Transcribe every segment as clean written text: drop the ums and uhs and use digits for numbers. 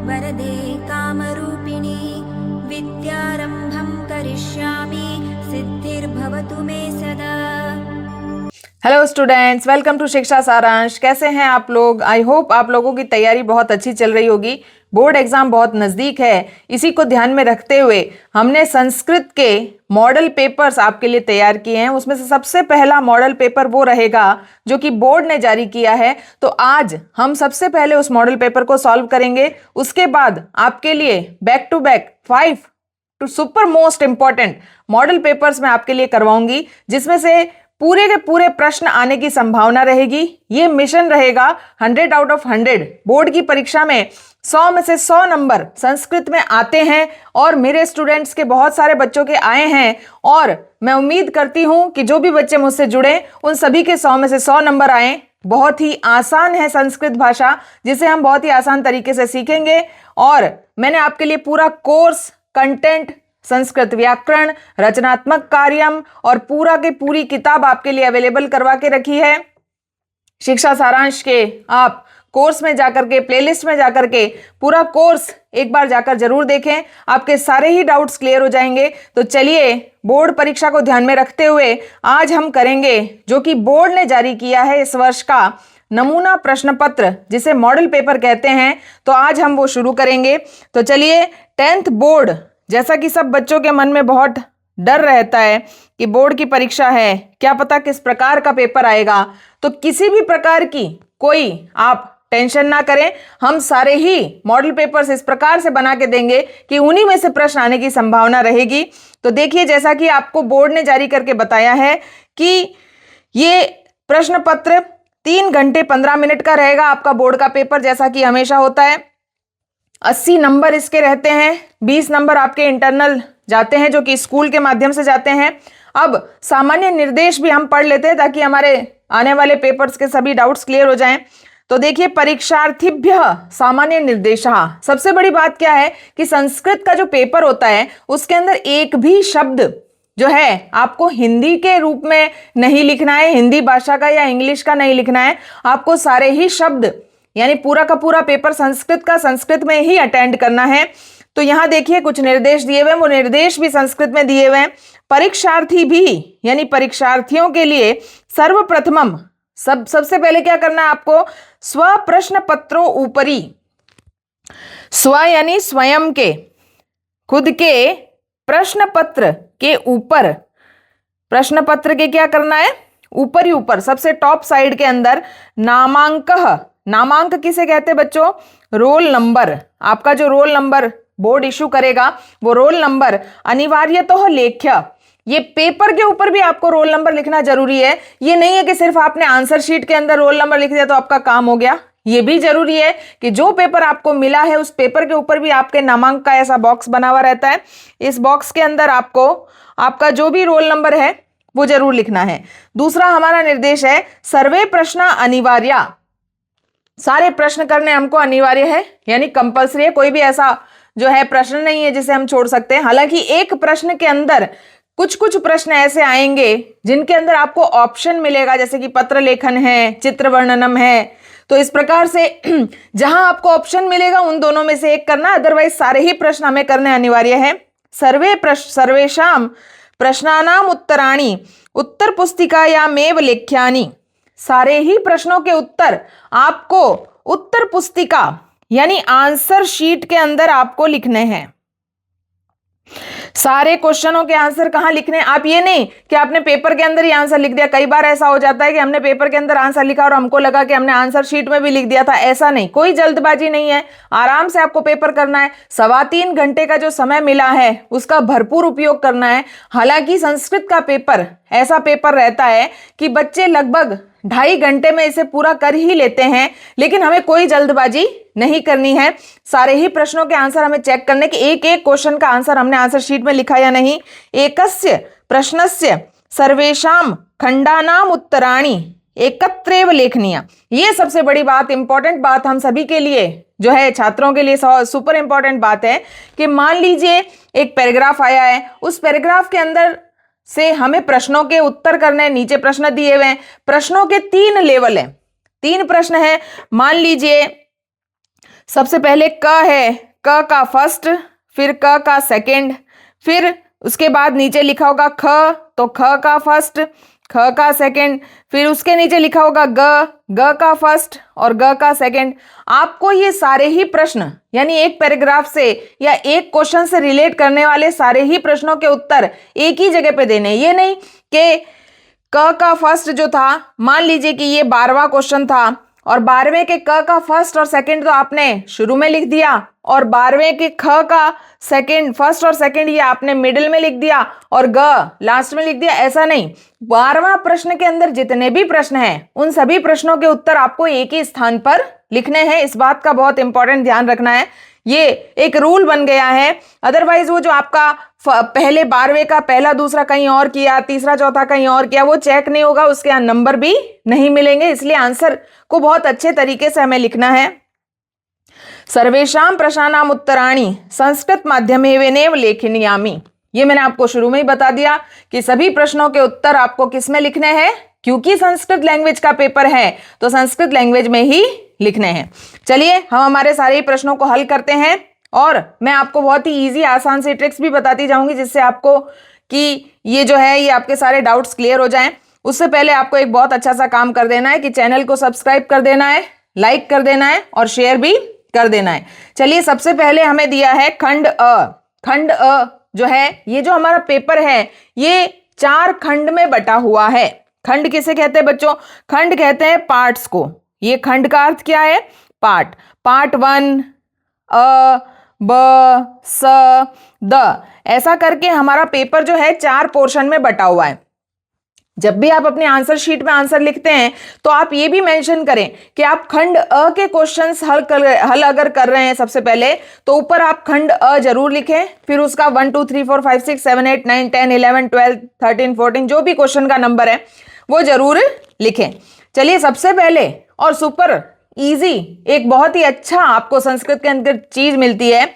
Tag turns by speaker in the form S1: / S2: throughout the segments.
S1: वरदे कामरूपिणी विद्यारम्भं करिष्यामि सिद्धिर्भवतु मे सदा।
S2: हेलो स्टूडेंट्स, वेलकम टू शिक्षा सारांश। कैसे हैं आप लोग? आई होप आप लोगों की तैयारी बहुत अच्छी चल रही होगी। बोर्ड एग्जाम बहुत नज़दीक है, इसी को ध्यान में रखते हुए हमने संस्कृत के मॉडल पेपर्स आपके लिए तैयार किए हैं। उसमें से सबसे पहला मॉडल पेपर वो रहेगा जो कि बोर्ड ने जारी किया है। तो आज हम सबसे पहले उस मॉडल पेपर को सॉल्व करेंगे। उसके बाद आपके लिए back to back 5 two super most important model papers मैं आपके लिए करवाऊंगी, जिसमें से पूरे के पूरे प्रश्न आने की संभावना रहेगी। ये मिशन रहेगा 100 आउट ऑफ 100। बोर्ड की परीक्षा में 100 में से 100 नंबर संस्कृत में आते हैं और मेरे स्टूडेंट्स के बहुत सारे बच्चों के आए हैं। और मैं उम्मीद करती हूं कि जो भी बच्चे मुझसे जुड़े उन सभी के 100 में से 100 नंबर आए। बहुत ही आसान है संस्कृत भाषा, जिसे हम बहुत ही आसान तरीके से सीखेंगे। और मैंने आपके लिए पूरा कोर्स, कंटेंट, संस्कृत व्याकरण, रचनात्मक कार्यम और पूरा के पूरी किताब आपके लिए अवेलेबल करवा के रखी है। शिक्षा सारांश के आप कोर्स में जाकर के, प्लेलिस्ट में जाकर के पूरा कोर्स एक बार जाकर जरूर देखें, आपके सारे ही डाउट्स क्लियर हो जाएंगे। तो चलिए, बोर्ड परीक्षा को ध्यान में रखते हुए आज हम करेंगे जो कि बोर्ड ने जारी किया है इस वर्ष का नमूना प्रश्न पत्र, जिसे मॉडल पेपर कहते हैं। तो आज हम वो शुरू करेंगे। तो चलिए, 10th बोर्ड, जैसा कि सब बच्चों के मन में बहुत डर रहता है कि बोर्ड की परीक्षा है, क्या पता किस प्रकार का पेपर आएगा। तो किसी भी प्रकार की कोई आप टेंशन ना करें, हम सारे ही मॉडल पेपर्स इस प्रकार से बना के देंगे कि उन्हीं में से प्रश्न आने की संभावना रहेगी। तो देखिए, जैसा कि आपको बोर्ड ने जारी करके बताया है कि ये प्रश्न पत्र 3 घंटे 15 मिनट का रहेगा आपका बोर्ड का पेपर, जैसा कि हमेशा होता है। 80 नंबर इसके रहते हैं, 20 नंबर आपके इंटरनल जाते हैं जो कि स्कूल के माध्यम से जाते हैं। अब सामान्य निर्देश भी हम पढ़ लेते हैं ताकि हमारे आने वाले पेपर्स के सभी डाउट्स क्लियर हो जाएं। तो देखिए, परीक्षार्थिभ्य सामान्य निर्देशः। सबसे बड़ी बात क्या है कि संस्कृत का जो पेपर होता है उसके अंदर एक भी शब्द जो है आपको हिंदी के रूप में नहीं लिखना है, हिंदी भाषा का या इंग्लिश का नहीं लिखना है। आपको सारे ही शब्द, यानी पूरा का पूरा पेपर संस्कृत का संस्कृत में ही अटेंड करना है। तो यहां देखिए कुछ निर्देश दिए हुए हैं, वो निर्देश भी संस्कृत में दिए हुए हैं। परीक्षार्थी भी, यानी परीक्षार्थियों के लिए सर्वप्रथमम, सबसे पहले क्या करना है आपको? स्व प्रश्न पत्रों ऊपरी, स्व यानी स्वयं के, खुद के प्रश्न पत्र के ऊपर, प्रश्न पत्र के क्या करना है? ऊपर ही ऊपर, सबसे टॉप साइड के अंदर नामांकः। नामांक किसे कहते हैं बच्चों? Roll number. आपका जो रोल नंबर बोर्ड इशू करेगा वो रोल नंबर अनिवार्यतः लेख्य। ये पेपर के ऊपर भी आपको रोल नंबर लिखना जरूरी है। ये नहीं है कि सिर्फ आपने आंसर शीट के अंदर रोल नंबर लिख दिया तो आपका काम हो गया। ये भी जरूरी है कि जो पेपर आपको मिला है उस पेपर के ऊपर भी आपके नामांक का ऐसा बॉक्स बना हुआ रहता है। इस बॉक्स के अंदर आपको आपका जो भी रोल नंबर है वो जरूर लिखना है। दूसरा हमारा निर्देश है सर्वे प्रश्न अनिवार्य। सारे प्रश्न करने हमको अनिवार्य है, यानी कंपल्सरी है। कोई भी ऐसा जो है प्रश्न नहीं है जिसे हम छोड़ सकते हैं। हालांकि एक प्रश्न के अंदर कुछ कुछ प्रश्न ऐसे आएंगे जिनके अंदर आपको ऑप्शन मिलेगा, जैसे कि पत्र लेखन है, चित्र वर्णनम है। तो इस प्रकार से जहां आपको ऑप्शन मिलेगा उन दोनों में से एक करना, अदरवाइज सारे ही प्रश्न हमें करने अनिवार्य है। सर्वेषां प्रश्नानाम उत्तराणि उत्तर पुस्तिकायामेव लेख्यानि। सारे ही प्रश्नों के उत्तर आपको उत्तर पुस्तिका यानी आंसर शीट के अंदर आपको लिखने हैं। सारे क्वेश्चनों के आंसर कहां लिखने हैं? आप ये नहीं कि आपने पेपर के अंदर ही आंसर लिख दिया। कई बार ऐसा हो जाता है कि हमने पेपर के अंदर आंसर लिखा और हमको लगा कि हमने आंसर शीट में भी लिख दिया था। ऐसा नहीं, कोई जल्दबाजी नहीं है, आराम से आपको पेपर करना है। 3.25 घंटे का जो समय मिला है उसका भरपूर उपयोग करना है। हालांकि संस्कृत का पेपर ऐसा पेपर रहता है कि बच्चे लगभग 2.5 घंटे में इसे पूरा कर ही लेते हैं, लेकिन हमें कोई जल्दबाजी नहीं करनी है। सारे ही प्रश्नों के आंसर हमें चेक करने कि एक एक क्वेश्चन का आंसर हमने आंसर शीट में लिखा या नहीं। एकस्य प्रश्नस्य सर्वेषां खंडानाम उत्तराणि एकत्रेव लेखनीय। ये सबसे बड़ी बात, इंपॉर्टेंट बात हम सभी के लिए जो है, छात्रों के लिए सुपर इंपॉर्टेंट बात है कि मान लीजिए एक पैराग्राफ आया है, उस पैराग्राफ के अंदर से हमें प्रश्नों के उत्तर करने, नीचे प्रश्न दिए हुए हैं। प्रश्नों के 3 लेवल हैं, 3 प्रश्न हैं। मान लीजिए सबसे पहले क है, क का फर्स्ट, फिर क का सेकंड, फिर उसके बाद नीचे लिखा होगा ख, तो ख का फर्स्ट, ख का सेकंड, फिर उसके नीचे लिखा होगा ग, ग का फर्स्ट और ग का सेकंड। आपको ये सारे ही प्रश्न यानी एक पैराग्राफ से या एक क्वेश्चन से रिलेट करने वाले सारे ही प्रश्नों के उत्तर एक ही जगह पे देने। ये नहीं कि क का फर्स्ट जो था, मान लीजिए कि ये 12वां क्वेश्चन था और 12वें के क का फर्स्ट और सेकंड तो आपने शुरू में लिख दिया और 12वें के ख का सेकंड, फर्स्ट और सेकंड ये आपने मिडिल में लिख दिया और ग लास्ट में लिख दिया। ऐसा नहीं, 12वां प्रश्न के अंदर जितने भी प्रश्न हैं उन सभी प्रश्नों के उत्तर आपको एक ही स्थान पर लिखने हैं। इस बात का बहुत इंपॉर्टेंट ध्यान रखना है, ये एक रूल बन गया है। अदरवाइज वो जो आपका पहले 12वें का पहला दूसरा कहीं और किया, तीसरा चौथा कहीं और किया, वो चेक नहीं होगा, उसके यहाँ नंबर भी नहीं मिलेंगे। इसलिए आंसर को बहुत अच्छे तरीके से हमें लिखना है। सर्वेषां प्रश्नानाम् उत्तराणि संस्कृत माध्यमेनैव लेखनीयामि। ये मैंने आपको शुरू में ही बता दिया कि सभी प्रश्नों के उत्तर आपको किस में लिखने हैं, क्योंकि संस्कृत लैंग्वेज का पेपर है तो संस्कृत लैंग्वेज में ही लिखने हैं। चलिए हम हमारे सारे प्रश्नों को हल करते हैं और मैं आपको बहुत ही इजी आसान सी ट्रिक्स भी बताती जाऊंगी जिससे आपको कि ये जो है ये आपके सारे डाउट्स क्लियर हो जाएं। उससे पहले आपको एक बहुत अच्छा सा काम कर देना है कि चैनल को सब्सक्राइब कर देना है, लाइक कर देना है और शेयर भी कर देना है। चलिए सबसे पहले हमें दिया है खंड अ। खंड अ जो है ये जो हमारा पेपर है ये 4 खंड में बटा हुआ है। खंड किसे कहते हैं बच्चों? खंड कहते हैं पार्ट्स को। ये खंड का अर्थ क्या है? पार्ट। पार्ट 1 अ ब स द, ऐसा करके हमारा पेपर जो है 4 पोर्शन में बटा हुआ है। जब भी आप अपने आंसर शीट में आंसर लिखते हैं तो आप ये भी मेंशन करें कि आप खंड अ के क्वेश्चंस हल अगर कर रहे हैं सबसे पहले तो ऊपर आप खंड अ जरूर लिखें, फिर उसका 1 2 3 4 5 6 7 8 9 10 11 12 13 14 जो भी क्वेश्चन का नंबर है वो जरूर लिखें। चलिए सबसे पहले और सुपर इजी एक बहुत ही अच्छा आपको संस्कृत के अंदर चीज मिलती है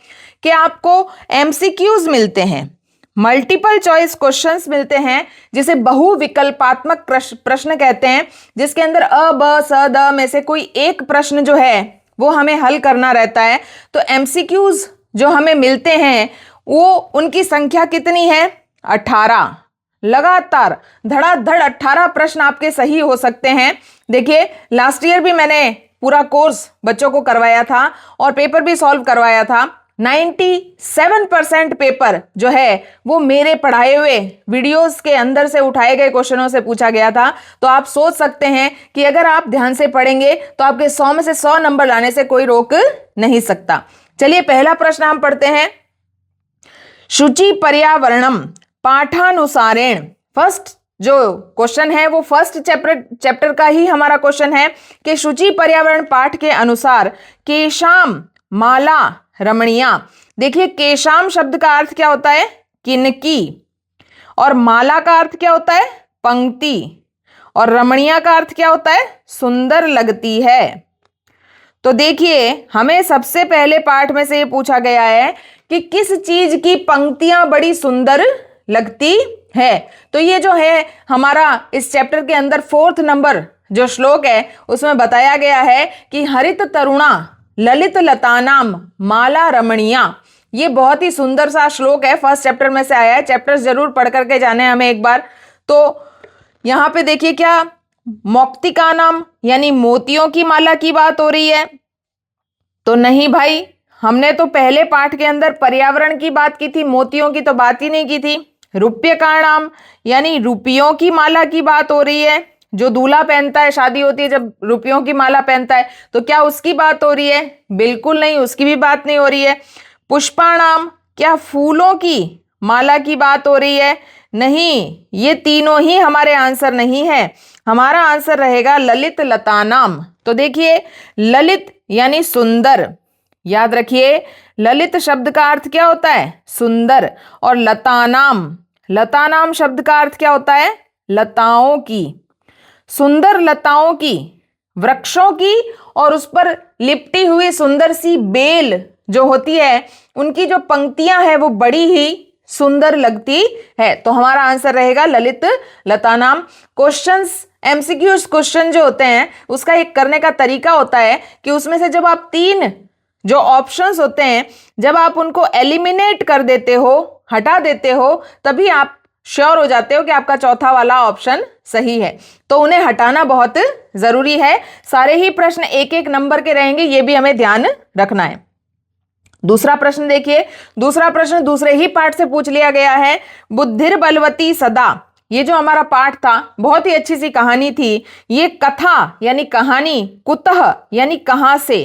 S2: कि आपको एमसीक्यूज मिलते हैं, मल्टीपल चॉइस क्वेश्चंस मिलते हैं, जिसे बहुविकल्पात्मक प्रश्न कहते हैं, जिसके अंदर अ ब स द में से कोई एक प्रश्न जो है वो हमें हल करना रहता है। तो एमसीक्यूज जो हमें मिलते हैं वो उनकी संख्या कितनी है? 18। लगातार धड़ाधड़ 18 प्रश्न आपके सही हो सकते हैं। देखिए लास्ट ईयर भी मैंने पूरा कोर्स बच्चों को करवाया था और पेपर भी सॉल्व करवाया था। 97% पेपर जो है वो मेरे पढ़ाए हुए वीडियोस के अंदर से उठाए गए क्वेश्चनों से पूछा गया था। तो आप सोच सकते हैं कि अगर आप ध्यान से पढ़ेंगे तो आपके 100 में से 100 नंबर लाने से कोई रोक नहीं सकता। चलिए पहला प्रश्न हम पढ़ते हैं। शुचि पर्यावरणम पाठानुसारेण। फर्स्ट जो क्वेश्चन है वो फर्स्ट चैप्टर का ही हमारा क्वेश्चन है कि शुचि पर्यावरण पाठ के अनुसार केशाम माला रमणीया। देखिए केशाम शब्द का अर्थ क्या होता है? किनकी। और माला का अर्थ क्या होता है? पंक्ति। और रमणीया का अर्थ क्या होता है? सुंदर लगती है। तो देखिए हमें सबसे पहले पाठ में से ये पूछा गया है कि किस चीज की पंक्तियां बड़ी सुंदर लगती है। तो ये जो है हमारा इस चैप्टर के अंदर 4th नंबर जो श्लोक है उसमें बताया गया है कि हरित तरुणा ललित लतानाम माला रमणीया। ये बहुत ही सुंदर सा श्लोक है, फर्स्ट चैप्टर में से आया है। चैप्टर्स जरूर पढ़ करके जाने हैं हमें एक बार। तो यहां पे देखिए क्या मौक्तिका नाम यानी मोतियों की माला की बात हो रही है? तो नहीं भाई, हमने तो पहले पाठ के अंदर पर्यावरण की बात की थी, मोतियों की तो बात ही नहीं की थी। रुप्य का नाम यानी रुपयों की माला की बात हो रही है। जो दूल्हा पहनता है, शादी होती है जब रुपयों की माला पहनता है, तो क्या उसकी बात हो रही है? बिल्कुल नहीं, उसकी भी बात नहीं हो रही है। पुष्पाणाम, क्या फूलों की माला की बात हो रही है? नहीं, ये तीनों ही हमारे आंसर नहीं है। हमारा आंसर रहेगा ललित लतानाम। तो देखिए ललित यानी सुंदर, याद रखिए ललित शब्द का अर्थ क्या होता है? सुंदर। और लतानाम, लतानाम शब्द का अर्थ क्या होता है? लताओं की। सुंदर लताओं की, वृक्षों की और उस पर लिपटी हुई सुंदर सी बेल जो होती है उनकी जो पंक्तियां हैं वो बड़ी ही सुंदर लगती है। तो हमारा आंसर रहेगा ललित लतानाम। क्वेश्चंस एमसीक्यूज क्वेश्चन जो होते हैं उसका एक करने का तरीका होता है कि उसमें से जब आप 3 जो ऑप्शंस होते हैं जब आप उनको एलिमिनेट कर देते हो, हटा देते हो, तभी आप श्योर हो जाते हो कि आपका चौथा वाला ऑप्शन सही है। तो उन्हें हटाना बहुत जरूरी है। सारे ही प्रश्न एक एक नंबर के रहेंगे, ये भी हमें ध्यान रखना है। दूसरा प्रश्न देखिए, दूसरा प्रश्न दूसरे ही पाठ से पूछ लिया गया है। बुद्धिर बलवती सदा, ये जो हमारा पाठ था बहुत ही अच्छी सी कहानी थी। ये कथा यानी कहानी, कुतः यानी कहां से,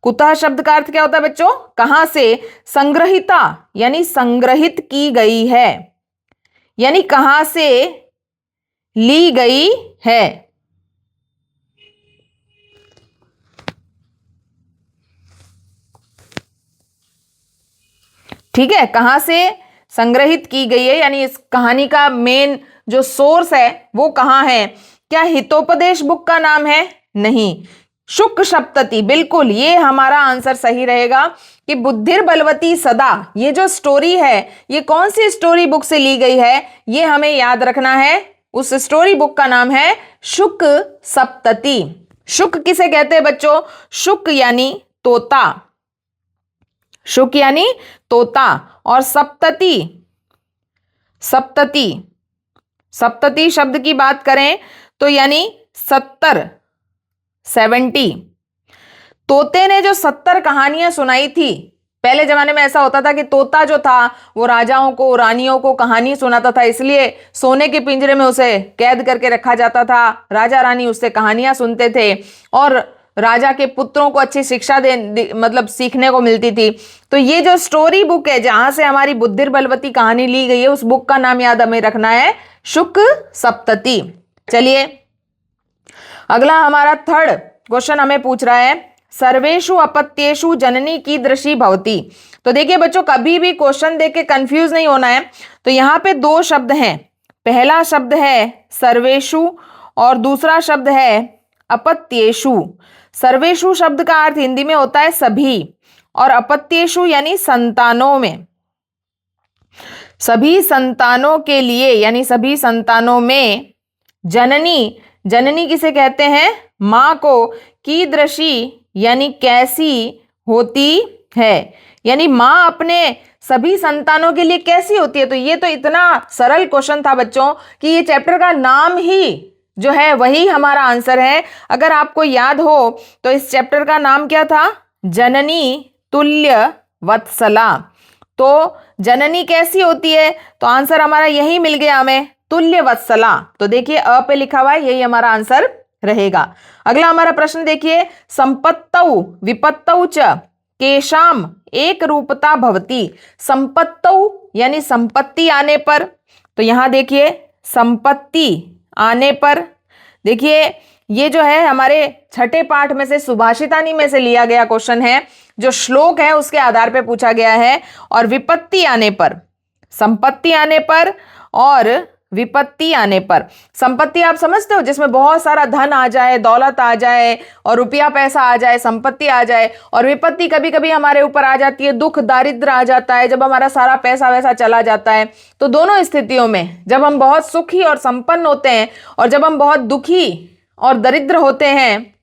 S2: कुतः शब्द का अर्थ क्या होता है बच्चों? कहां से। संग्रहिता यानी संग्रहित की गई है, यानी कहां से ली गई है। ठीक है, कहां से संग्रहित की गई है, यानी इस कहानी का मेन जो सोर्स है वो कहां है। क्या हितोपदेश बुक का नाम है? नहीं। शुक सप्तति, बिल्कुल ये हमारा आंसर सही रहेगा कि बुद्धिर बलवती सदा, ये जो स्टोरी है ये कौन सी स्टोरी बुक से ली गई है, ये हमें याद रखना है। उस स्टोरी बुक का नाम है शुक सप्तति। शुक किसे कहते हैं बच्चों? शुक यानी तोता, शुक यानी तोता, और सप्तति, सप्तति, सप्तति शब्द की बात करें तो यानी 70। तोते ने जो 70 कहानियां सुनाई थी, पहले जमाने में ऐसा होता था कि तोता जो था वो राजाओं को, रानियों को कहानी सुनाता था, इसलिए सोने के पिंजरे में उसे कैद करके रखा जाता था। राजा रानी उससे कहानियां सुनते थे और राजा के पुत्रों को अच्छी शिक्षा मतलब सीखने को मिलती थी। तो ये जो स्टोरी बुक है जहां से हमारी बुद्धिर बलवती कहानी ली गई है, उस बुक का नाम याद हमें रखना है शुक सप्तति। चलिए अगला हमारा थर्ड क्वेश्चन हमें पूछ रहा है, सर्वेषु अपत्येषु जननी कीदृशी भवति। तो देखिए बच्चों, कभी भी क्वेश्चन देख के कंफ्यूज नहीं होना है। तो यहाँ पे दो शब्द हैं, पहला शब्द है सर्वेषु और दूसरा शब्द है अपत्येषु। सर्वेषु शब्द का अर्थ हिंदी में होता है सभी, और अपत्येषु यानी संतानों में, सभी संतानों के लिए, यानी सभी संतानों में। जननी, जननी किसे कहते हैं? मां को। कीदृशी यानी कैसी होती है, यानी मां अपने सभी संतानों के लिए कैसी होती है। तो ये तो इतना सरल क्वेश्चन था बच्चों कि ये चैप्टर का नाम ही जो है वही हमारा आंसर है। अगर आपको याद हो तो इस चैप्टर का नाम क्या था? जननी तुल्य वत्सला। तो जननी कैसी होती है, तो आंसर हमारा यही मिल गया हमें, तुल्य वत्सला। तो देखिए अ पे लिखा हुआ है, यही हमारा आंसर रहेगा। अगला हमारा प्रश्न देखिए, संपत्तौ विपत्तौ च केशाम एक रूपता भवति। संपत्तौ यानी संपत्ति आने पर, तो यहां देखिए संपत्ति आने पर, देखिए ये जो है हमारे छठे पाठ में से सुभाषितानी में से लिया गया क्वेश्चन है, जो श्लोक है उसके आधार पे पूछा गया है। और विपत्ति आने पर, संपत्ति आने पर और विपत्ति आने पर। संपत्ति आप समझते हो, जिसमें बहुत सारा धन आ जाए, दौलत आ जाए और रुपया पैसा आ जाए, संपत्ति आ जाए। और विपत्ति कभी कभी हमारे ऊपर आ जाती है, दुख दारिद्र आ जाता है, जब हमारा सारा पैसा वैसा चला जाता है। तो दोनों स्थितियों में, जब हम बहुत सुखी और संपन्न होते हैं और जब हम बहुत दुखी और दरिद्र होते हैं,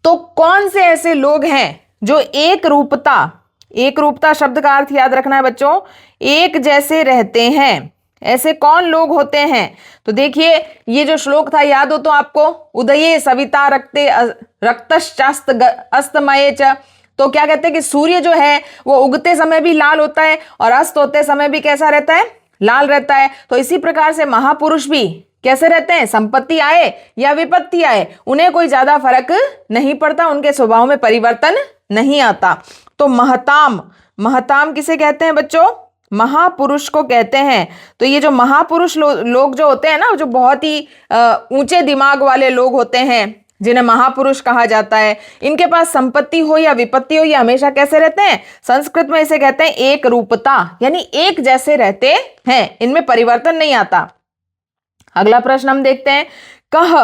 S2: तो कौन से ऐसे लोग हैं जो एक रूपता, एक रूपता शब्द का अर्थ याद रखना है बच्चों, एक जैसे रहते हैं, ऐसे कौन लोग होते हैं। तो देखिए ये जो श्लोक था याद हो तो आपको, उदये सविता रक्ते रक्तश्चास्त अस्तमये च। तो क्या कहते हैं कि सूर्य जो है वो उगते समय भी लाल होता है और अस्त होते समय भी कैसा रहता है? लाल रहता है। तो इसी प्रकार से महापुरुष भी कैसे रहते हैं? संपत्ति आए या विपत्ति आए, उन्हें कोई ज्यादा फर्क नहीं पड़ता, उनके स्वभाव में परिवर्तन नहीं आता। तो महताम, महताम किसे कहते हैं बच्चों? महापुरुष को कहते हैं। तो ये जो महापुरुष लोग जो होते हैं ना, जो बहुत ही ऊंचे दिमाग वाले लोग होते हैं, जिन्हें महापुरुष कहा जाता है, इनके पास संपत्ति हो या विपत्ति हो, ये हमेशा कैसे रहते हैं? संस्कृत में इसे कहते हैं एक रूपता, यानी एक जैसे रहते हैं, इनमें परिवर्तन नहीं आता। अगला प्रश्न हम देखते हैं, कह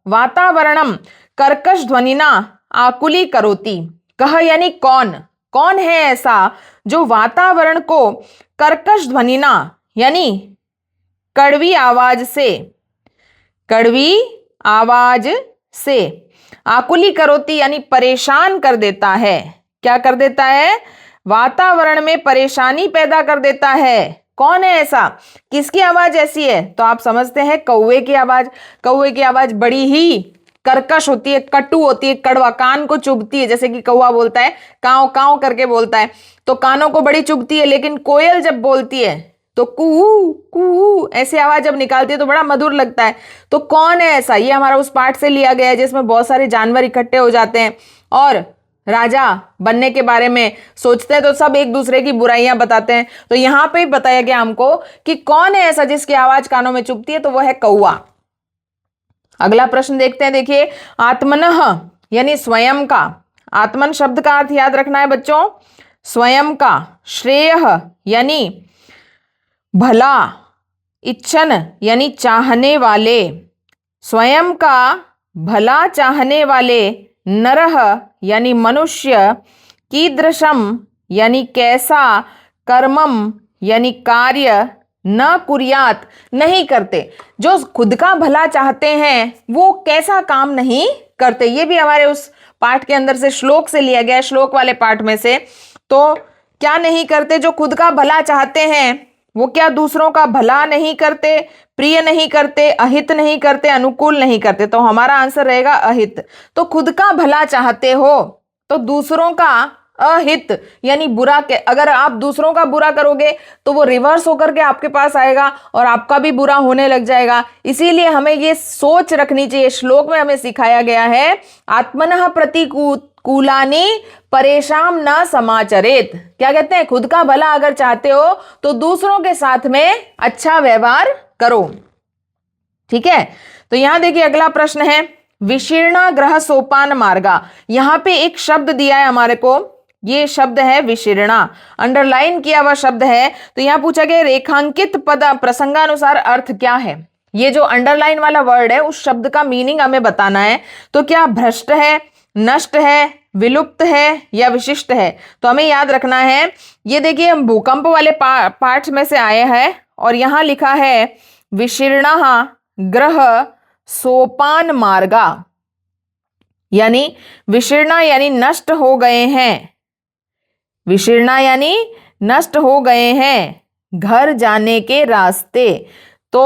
S2: वातावरणम कर्कश ध्वनिना आकुली करोति। कह यानी कौन, कौन है ऐसा जो वातावरण को कर्कश ध्वनिना यानी कड़वी आवाज से, कड़वी आवाज से, आकुली करोति यानी परेशान कर देता है, क्या कर देता है? वातावरण में परेशानी पैदा कर देता है। कौन है ऐसा? किसकी आवाज ऐसी है? तो आप समझते हैं कौवे की आवाज। कौवे की आवाज बड़ी ही कर्कश होती है, कटु होती है, कड़वा, कान को चुभती है। जैसे कि कौवा बोलता है काव काव करके बोलता है, तो कानों को बड़ी चुभती है। लेकिन कोयल जब बोलती है तो कू कू ऐसी आवाज जब निकालती है तो बड़ा मधुर लगता है। तो कौन है ऐसा? ये हमारा उस पाठ से लिया गया है जिसमें बहुत सारे जानवर इकट्ठे हो जाते हैं और राजा बनने के बारे में सोचते हैं, तो सब एक दूसरे की बुराइयां बताते हैं। तो यहां पे बताया गया हमको कि कौन है ऐसा जिसकी आवाज कानों में चुभती है, तो वो है कौवा। अगला प्रश्न देखते हैं। देखिए, आत्मनः यानी स्वयं का। आत्मन शब्द का अर्थ याद रखना है बच्चों, स्वयं का। श्रेयः यानी भला, इच्छन यानी चाहने वाले, स्वयं का भला चाहने वाले, नरः यानी मनुष्य, कीदृशम यानी कैसा, कर्मम यानी कार्य, न कुर्यात नहीं करते। जो खुद का भला चाहते हैं वो कैसा काम नहीं करते। ये भी हमारे उस पाठ के अंदर से श्लोक से लिया गया है, श्लोक वाले पाठ में से। तो क्या नहीं करते? जो खुद का भला चाहते हैं वो क्या दूसरों का भला नहीं करते, प्रिय नहीं करते, अहित नहीं करते, अनुकूल नहीं करते। तो हमारा आंसर रहेगा अहित। तो खुद का भला चाहते हो तो दूसरों का अहित यानी बुरा के, अगर आप दूसरों का बुरा करोगे तो वो रिवर्स होकर के आपके पास आएगा और आपका भी बुरा होने लग जाएगा। इसीलिए हमें ये सोच रखनी चाहिए। श्लोक में हमें सिखाया गया है आत्मनः प्रतिकूलानि परेशान न समाचरेत। क्या कहते हैं? खुद का भला अगर चाहते हो तो दूसरों के साथ में अच्छा व्यवहार करो। ठीक है, तो यहां देखिए अगला प्रश्न है, विशीर्णा ग्रह सोपान मार्गा। यहां पे एक शब्द दिया है हमारे को, ये शब्द है विशीर्णा, अंडरलाइन किया हुआ शब्द है। तो यहां पूछा गया रेखांकित पद प्रसंगानुसार अर्थ क्या है। ये जो अंडरलाइन वाला वर्ड है उस शब्द का मीनिंग हमें बताना है। तो क्या भ्रष्ट है, नष्ट है, विलुप्त है या विशिष्ट है? तो हमें याद रखना है, ये देखिए हम भूकंप वाले पाठ में से आए हैं और यहां लिखा है विशीर्णः ग्रह सोपान मार्गा, यानी विशीर्णा यानी नष्ट हो गए हैं, विशीर्णा यानी नष्ट हो गए हैं घर जाने के रास्ते। तो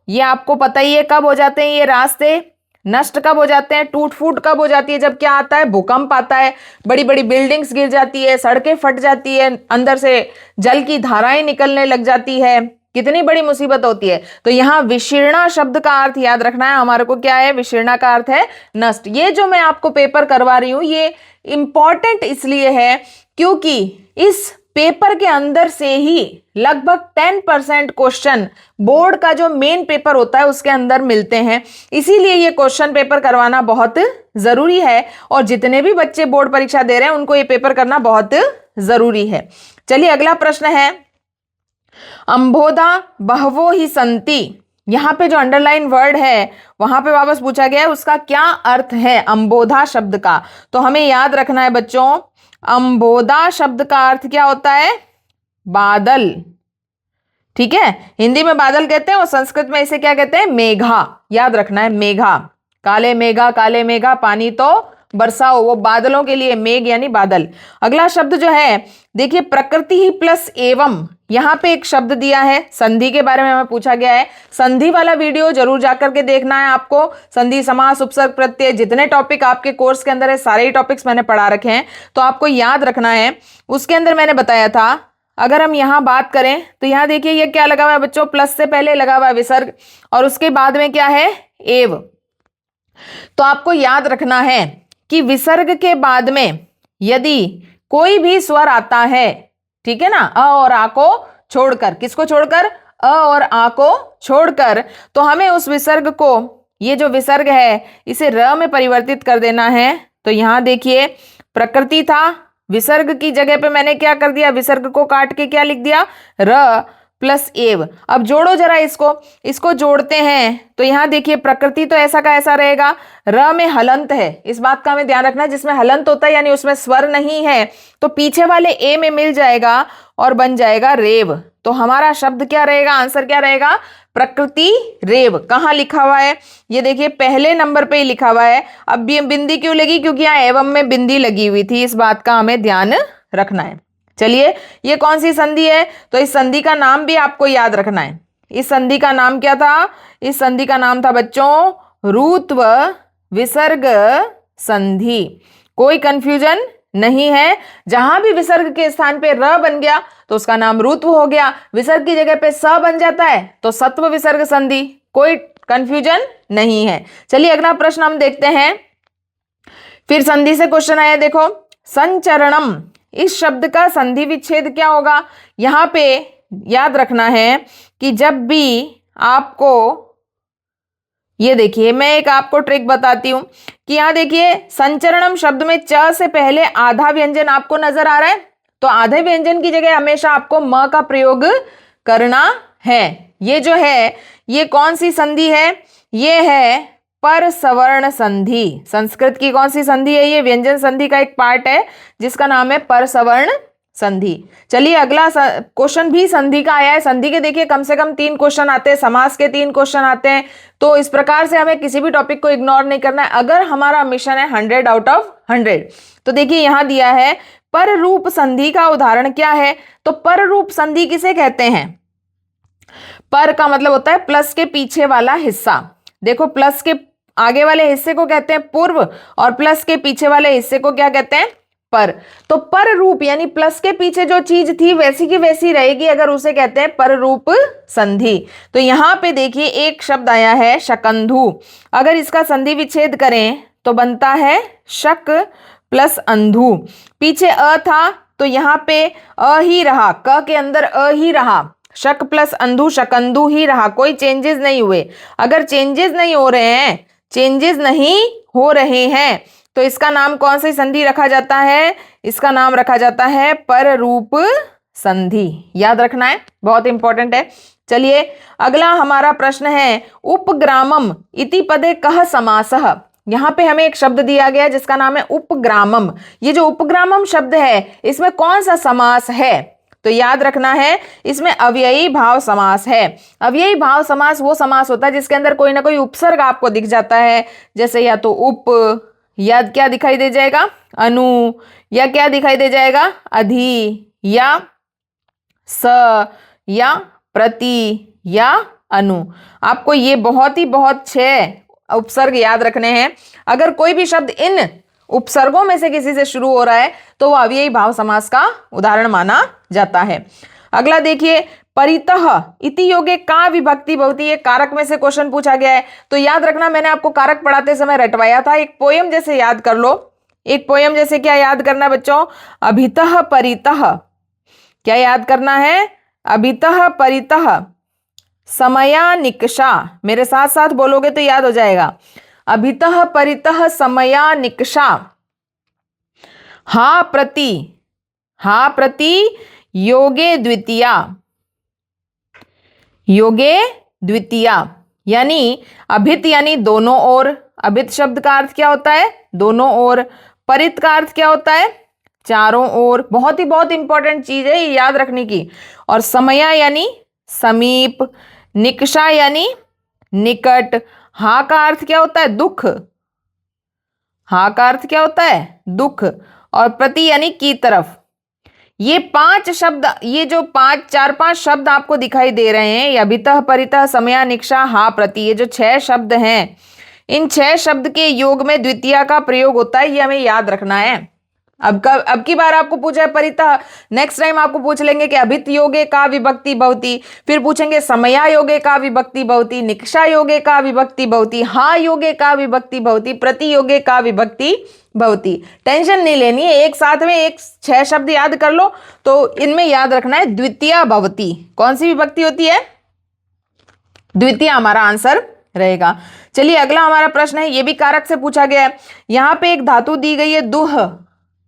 S2: ये आपको पता ही है कब हो जाते हैं ये रास्ते, नष्ट कब हो जाते हैं, टूट फूट कब हो जाती है, जब क्या आता है, भूकंप आता है, बड़ी बड़ी बिल्डिंग्स गिर जाती है, सड़कें फट जाती है, अंदर से जल की धाराएं निकलने लग जाती है, कितनी बड़ी मुसीबत होती है। तो यहाँ विशीर्णा शब्द का अर्थ याद रखना है हमारे को, क्या है, विशीर्णा का अर्थ है नष्ट। ये जो मैं आपको पेपर करवा रही हूं ये इंपॉर्टेंट इसलिए है क्योंकि इस पेपर के अंदर से ही लगभग 10% क्वेश्चन बोर्ड का जो मेन पेपर होता है उसके अंदर मिलते हैं। इसीलिए ये क्वेश्चन पेपर करवाना बहुत जरूरी है और जितने भी बच्चे बोर्ड परीक्षा दे रहे हैं उनको ये पेपर करना बहुत जरूरी है। चलिए अगला प्रश्न है, अंबोधा बहवो ही संति। यहां पे जो अंडरलाइन वर्ड है वहां पे वापस पूछा गया है उसका क्या अर्थ है अंबोधा शब्द का। तो हमें याद रखना है बच्चों, अंबोधा शब्द का अर्थ क्या होता है, बादल। ठीक है, हिंदी में बादल कहते हैं और संस्कृत में इसे क्या कहते हैं, मेघा। याद रखना है, मेघा, काले मेघा पानी तो बरसाओ, वो बादलों के लिए मेघ यानी बादल। अगला शब्द जो है देखिए, प्रकृति ही प्लस एवं। यहां पे एक शब्द दिया है, संधि के बारे में हमें पूछा गया है। संधि वाला वीडियो जरूर जाकर के देखना है आपको। संधि, समास, उपसर्ग, प्रत्यय, जितने टॉपिक आपके कोर्स के अंदर है सारे ही टॉपिक्स मैंने पढ़ा रखे हैं, तो आपको याद रखना है। उसके अंदर मैंने बताया था, अगर हम यहां बात करें तो यहां देखिए ये क्या लगा हुआ है बच्चों, प्लस से पहले लगा हुआ है विसर्ग और उसके बाद में क्या है, एव। तो आपको याद रखना है कि विसर्ग के बाद में यदि कोई भी स्वर आता है, ठीक है ना, अ और आ को छोड़कर, किसको छोड़कर, अ और आ को छोड़कर, तो हमें उस विसर्ग को, ये जो विसर्ग है इसे र में परिवर्तित कर देना है। तो यहां देखिए प्रकृति था, विसर्ग की जगह पे मैंने क्या कर दिया, विसर्ग को काट के क्या लिख दिया, र प्लस एव। अब जोड़ो जरा इसको जोड़ते हैं तो यहां देखिए प्रकृति तो ऐसा का ऐसा रहेगा, र में हलंत है, इस बात का हमें ध्यान रखना है, जिसमें हलंत होता है यानी उसमें स्वर नहीं है तो पीछे वाले ए में मिल जाएगा और बन जाएगा रेव। तो हमारा शब्द क्या रहेगा, आंसर क्या रहेगा, प्रकृति रेव कहाँ लिखा हुआ है? ये देखिए पहले नंबर पे ही लिखा हुआ है। अब ये बिंदी क्यों लगी? क्योंकि यहाँ एवं में बिंदी लगी हुई थी, इस बात का हमें ध्यान रखना है। चलिए, ये कौन सी संधि है? तो इस संधि का नाम भी आपको याद रखना है। इस संधि का नाम क्या था? इस संधि का नाम था बच्चों ऋत्व विसर्ग संधि। कोई कंफ्यूजन नहीं है। जहां भी विसर्ग के स्थान पे र बन गया तो उसका नाम ऋत्व हो गया, विसर्ग की जगह पे स बन जाता है तो सत्व विसर्ग संधि। कोई कंफ्यूजन नहीं है। चलिए अगला प्रश्न हम देखते हैं। फिर संधि से क्वेश्चन आया, देखो संचरणम, इस शब्द का संधि विच्छेद क्या होगा? यहां पे याद रखना है कि जब भी आपको, ये देखिए मैं एक आपको ट्रिक बताती हूं कि यहां देखिए संचरणम शब्द में च से पहले आधा व्यंजन आपको नजर आ रहा है, तो आधे व्यंजन की जगह हमेशा आपको म का प्रयोग करना है। ये जो है ये कौन सी संधि है? ये है पर सवर्ण संधि। संस्कृत की कौन सी संधि है? ये व्यंजन संधि का एक पार्ट है जिसका नाम है पर सवर्ण संधि। चलिए अगला क्वेश्चन भी संधि का आया है। संधि के देखिए कम से कम 3 क्वेश्चन आते हैं, समास के 3 क्वेश्चन आते हैं। तो इस प्रकार से हमें किसी भी टॉपिक को इग्नोर नहीं करना है अगर हमारा मिशन है 100 आउट ऑफ 100। तो देखिए यहां दिया है पर रूप संधि का उदाहरण क्या है? तो पर रूप संधि किसे कहते हैं? पर का मतलब होता है प्लस के पीछे वाला हिस्सा। देखो प्लस के आगे वाले हिस्से को कहते हैं पूर्व और प्लस के पीछे वाले हिस्से को क्या कहते हैं? पर। तो पर रूप यानी प्लस के पीछे जो चीज थी वैसी की वैसी रहेगी, अगर उसे कहते हैं पर रूप संधि। तो यहां पे देखिए एक शब्द आया है शकंधु। अगर इसका संधि विच्छेद करें तो बनता है शक प्लस अंधु। पीछे अ था तो यहां पे अ ही रहा, क के अंदर अ ही रहा, शक प्लस अंधु शकंधु ही रहा, कोई चेंजेस नहीं हुए। अगर चेंजेस नहीं हो रहे हैं, चेंजेस नहीं हो रहे हैं तो इसका नाम कौन सी संधि रखा जाता है? इसका नाम रखा जाता है पर रूप संधि। याद रखना है, बहुत इंपॉर्टेंट है। चलिए अगला हमारा प्रश्न है उपग्रामम इति पदे कह समासः। यहां पे हमें एक शब्द दिया गया है जिसका नाम है उपग्रामम। ये जो उपग्रामम शब्द है इसमें कौन सा समास है? तो याद रखना है इसमें अव्ययी भाव समास है। अव्ययी भाव समास वो समास होता है जिसके अंदर कोई ना कोई उपसर्ग आपको दिख जाता है, जैसे या तो उप, या क्या दिखाई दे जाएगा? अनु, या क्या दिखाई दे जाएगा? अधि, या स, या प्रति, या अनु। आपको ये बहुत 6 उपसर्ग याद रखने हैं। अगर कोई भी शब्द इन उपसर्गों में से किसी से शुरू हो रहा है तो वह अव्ययी भाव समास का उदाहरण माना जाता है। अगला देखिए परितः इति योगे का विभक्ति भवति। ये कारक में से क्वेश्चन पूछा गया है। तो याद रखना मैंने आपको कारक पढ़ाते समय रटवाया था, एक पोयम जैसे याद कर लो। एक पोयम जैसे क्या याद करना है बच्चों? अभितः परितः। क्या याद करना है? अभितः परितः समया निकषा। मेरे साथ साथ बोलोगे तो याद हो जाएगा। अभितः परितः समया निकषा हा प्रति योगे द्वितीया। योगे द्वितीया यानी अभित यानी दोनों ओर। अभित शब्द का अर्थ क्या होता है? दोनों ओर। परित का अर्थ क्या होता है? चारों ओर। बहुत इंपॉर्टेंट चीज है ये याद रखने की। और समया यानी समीप, निकषा यानी निकट। हा का अर्थ क्या होता है? दुख। हा का अर्थ क्या होता है? दुख। और प्रति यानी की तरफ। ये 5 शब्द, ये जो 4-5 शब्द आपको दिखाई दे रहे हैं, अभितः परितः समया निकषा हा प्रति, ये जो 6 शब्द हैं, इन 6 शब्द के योग में द्वितीया का प्रयोग होता है। ये हमें याद रखना है। अब की बार आपको पूछा है परितः, नेक्स्ट टाइम आपको पूछ लेंगे कि अभित योगे का विभक्ति भवति, फिर पूछेंगे समया योगे का विभक्ति भवति, निकषा योगे का विभक्ति भवति, हा योगे का विभक्ति भवति, प्रति योगे का विभक्ति भवति। टेंशन नहीं लेनी है, एक साथ में 6 शब्द याद कर लो। तो इनमें याद रखना है द्वितीया भवति। कौन सी विभक्ति होती है? द्वितीया हमारा आंसर रहेगा। चलिए अगला हमारा प्रश्न है, ये भी कारक से पूछा गया है। यहां पे एक धातु दी गई है दुह।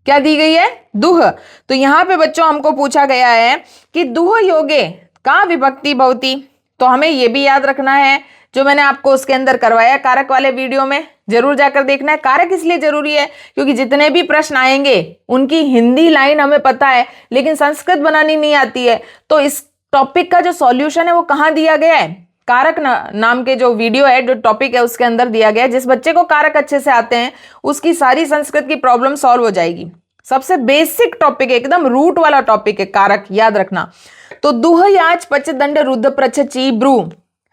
S2: क्या दी गई है? दुह। तो यहां पे बच्चों हमको पूछा गया है कि दुह योगे का विभक्ति भवति। तो हमें यह भी याद रखना है जो मैंने आपको उसके अंदर करवाया कारक वाले वीडियो में, जरूर जाकर देखना है। कारक इसलिए जरूरी है क्योंकि जितने भी प्रश्न आएंगे उनकी हिंदी लाइन हमें पता है लेकिन संस्कृत बनानी नहीं आती है। तो इस टॉपिक का जो सॉल्यूशन है वो कहाँ दिया गया है? कारक नाम के जो वीडियो है, जो टॉपिक है उसके अंदर दिया गया है। जिस बच्चे को कारक अच्छे से आते हैं उसकी सारी संस्कृत की प्रॉब्लम सॉल्व हो जाएगी। सबसे बेसिक टॉपिक है, एकदम रूट वाला टॉपिक है कारक, याद रखना। तो दुह याच पच दंड रुद्र प्रछ ची ब्रू,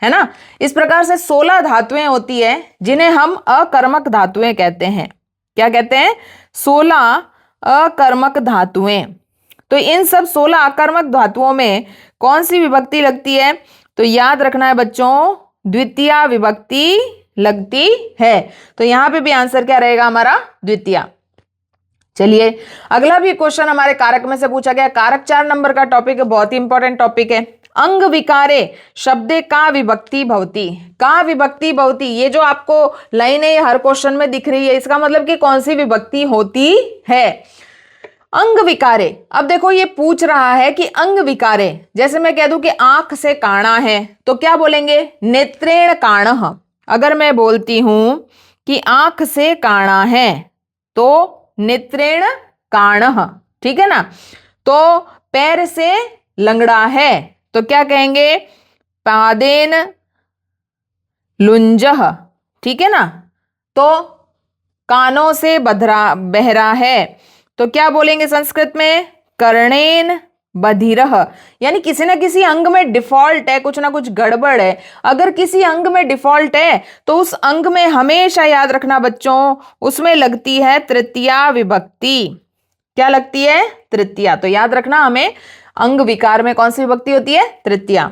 S2: है ना। इस प्रकार से 16 धातुएं होती है जिन्हें हम अकर्मक धातुएं कहते हैं। क्या कहते हैं? 16 अकर्मक धातुएं। तो इन सब 16 अकर्मक धातुओं में कौन सी विभक्ति लगती है? तो याद रखना है बच्चों, द्वितीया विभक्ति लगती है। तो यहां पे भी आंसर क्या रहेगा हमारा? द्वितीया। चलिए अगला भी क्वेश्चन हमारे कारक में से पूछा गया। कारक 4 नंबर का टॉपिक है, बहुत ही इंपॉर्टेंट टॉपिक है। अंग विकारे शब्दे का विभक्ति भवती। का विभक्ति भवती, ये जो आपको लाइन है हर क्वेश्चन में दिख रही है, इसका मतलब कि कौन सी विभक्ति होती है? अंग विकारे। अब देखो ये पूछ रहा है कि अंग विकारे, जैसे मैं कह दूं कि आंख से काणा है तो क्या बोलेंगे? नेत्रेण काणः। अगर मैं बोलती हूं कि आंख से काणा है तो नेत्रेण काणः, ठीक है ना। तो पैर से लंगड़ा है तो क्या कहेंगे? पादेन लुंजः, ठीक है ना। तो कानों से बहरा है तो क्या बोलेंगे संस्कृत में? कर्णेन बधिरः। यानी किसी ना किसी अंग में डिफॉल्ट है, कुछ ना कुछ गड़बड़ है। अगर किसी अंग में डिफॉल्ट है तो उस अंग में हमेशा याद रखना बच्चों, उसमें लगती है तृतीया विभक्ति। क्या लगती है? तृतीया। तो याद रखना हमें अंग विकार में कौन सी विभक्ति होती है? तृतीया।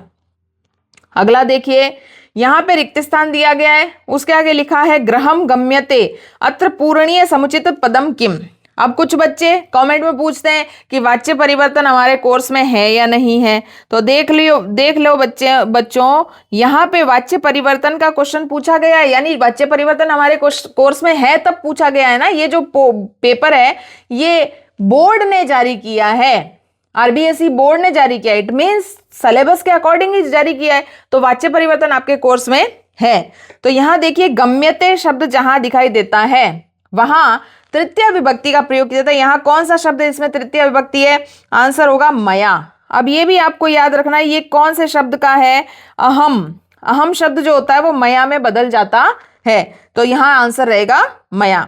S2: अगला देखिए, यहां पे रिक्त स्थान दिया गया है, उसके आगे लिखा है ग्रहम गम्यते अत्र पूरणीय समुचित पदम किम। अब कुछ बच्चे कमेंट में पूछते हैं कि वाच्य परिवर्तन हमारे कोर्स में है या नहीं है। तो देख लो बच्चों, यहाँ पे वाच्य परिवर्तन का क्वेश्चन पूछा गया है, यानी वाच्य परिवर्तन हमारे कोर्स में है तब पूछा गया है ना। ये जो पेपर है ये बोर्ड ने जारी किया है, आरबीएसई बोर्ड ने जारी किया है, इट मीन्स सिलेबस के अकॉर्डिंग ही जारी किया है। तो वाच्य परिवर्तन आपके कोर्स में है। तो यहां देखिए गम्यते शब्द जहां दिखाई देता है वहां तृतीय विभक्ति का प्रयोग किया जाता है। यहां कौन सा शब्द है इसमें तृतीय विभक्ति है? आंसर होगा मया। अब ये भी आपको याद रखना है, ये कौन से शब्द का है? अहम। अहम शब्द जो होता है वो मया में बदल जाता है। तो यहां आंसर रहेगा मया।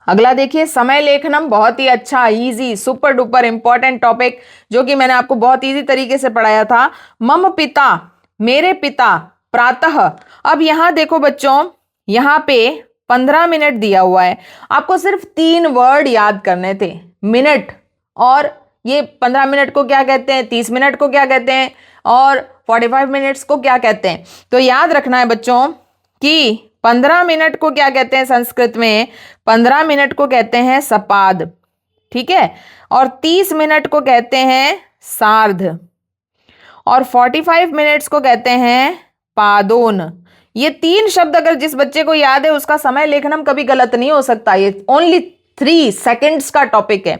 S2: अगला देखिए, समय लेखनम, बहुत ही अच्छा, easy, super duper important topic जो कि मैंने आपको बहुत इजी तरीके से पढ़ाया था। मम पिता, मेरे पिता, प्रातः। अब यहां देखो बच्चों, यहां पे 15 मिनट दिया हुआ है, आपको सिर्फ 3 वर्ड याद करने थे, मिनट, और ये 15 मिनट को क्या कहते हैं, 30 मिनट को क्या कहते हैं, और 45 मिनट्स को क्या कहते हैं। तो याद रखना है बच्चों कि 15 मिनट को क्या कहते हैं संस्कृत में? 15 मिनट को कहते हैं सपाद, ठीक है, और 30 मिनट को कहते हैं सार्ध, और 45 मिनट्स को कहते हैं पादोन। ये 3 शब्द अगर जिस बच्चे को याद है उसका समय लेखनम कभी गलत नहीं हो सकता। ये ओनली 3 सेकेंड्स का टॉपिक है।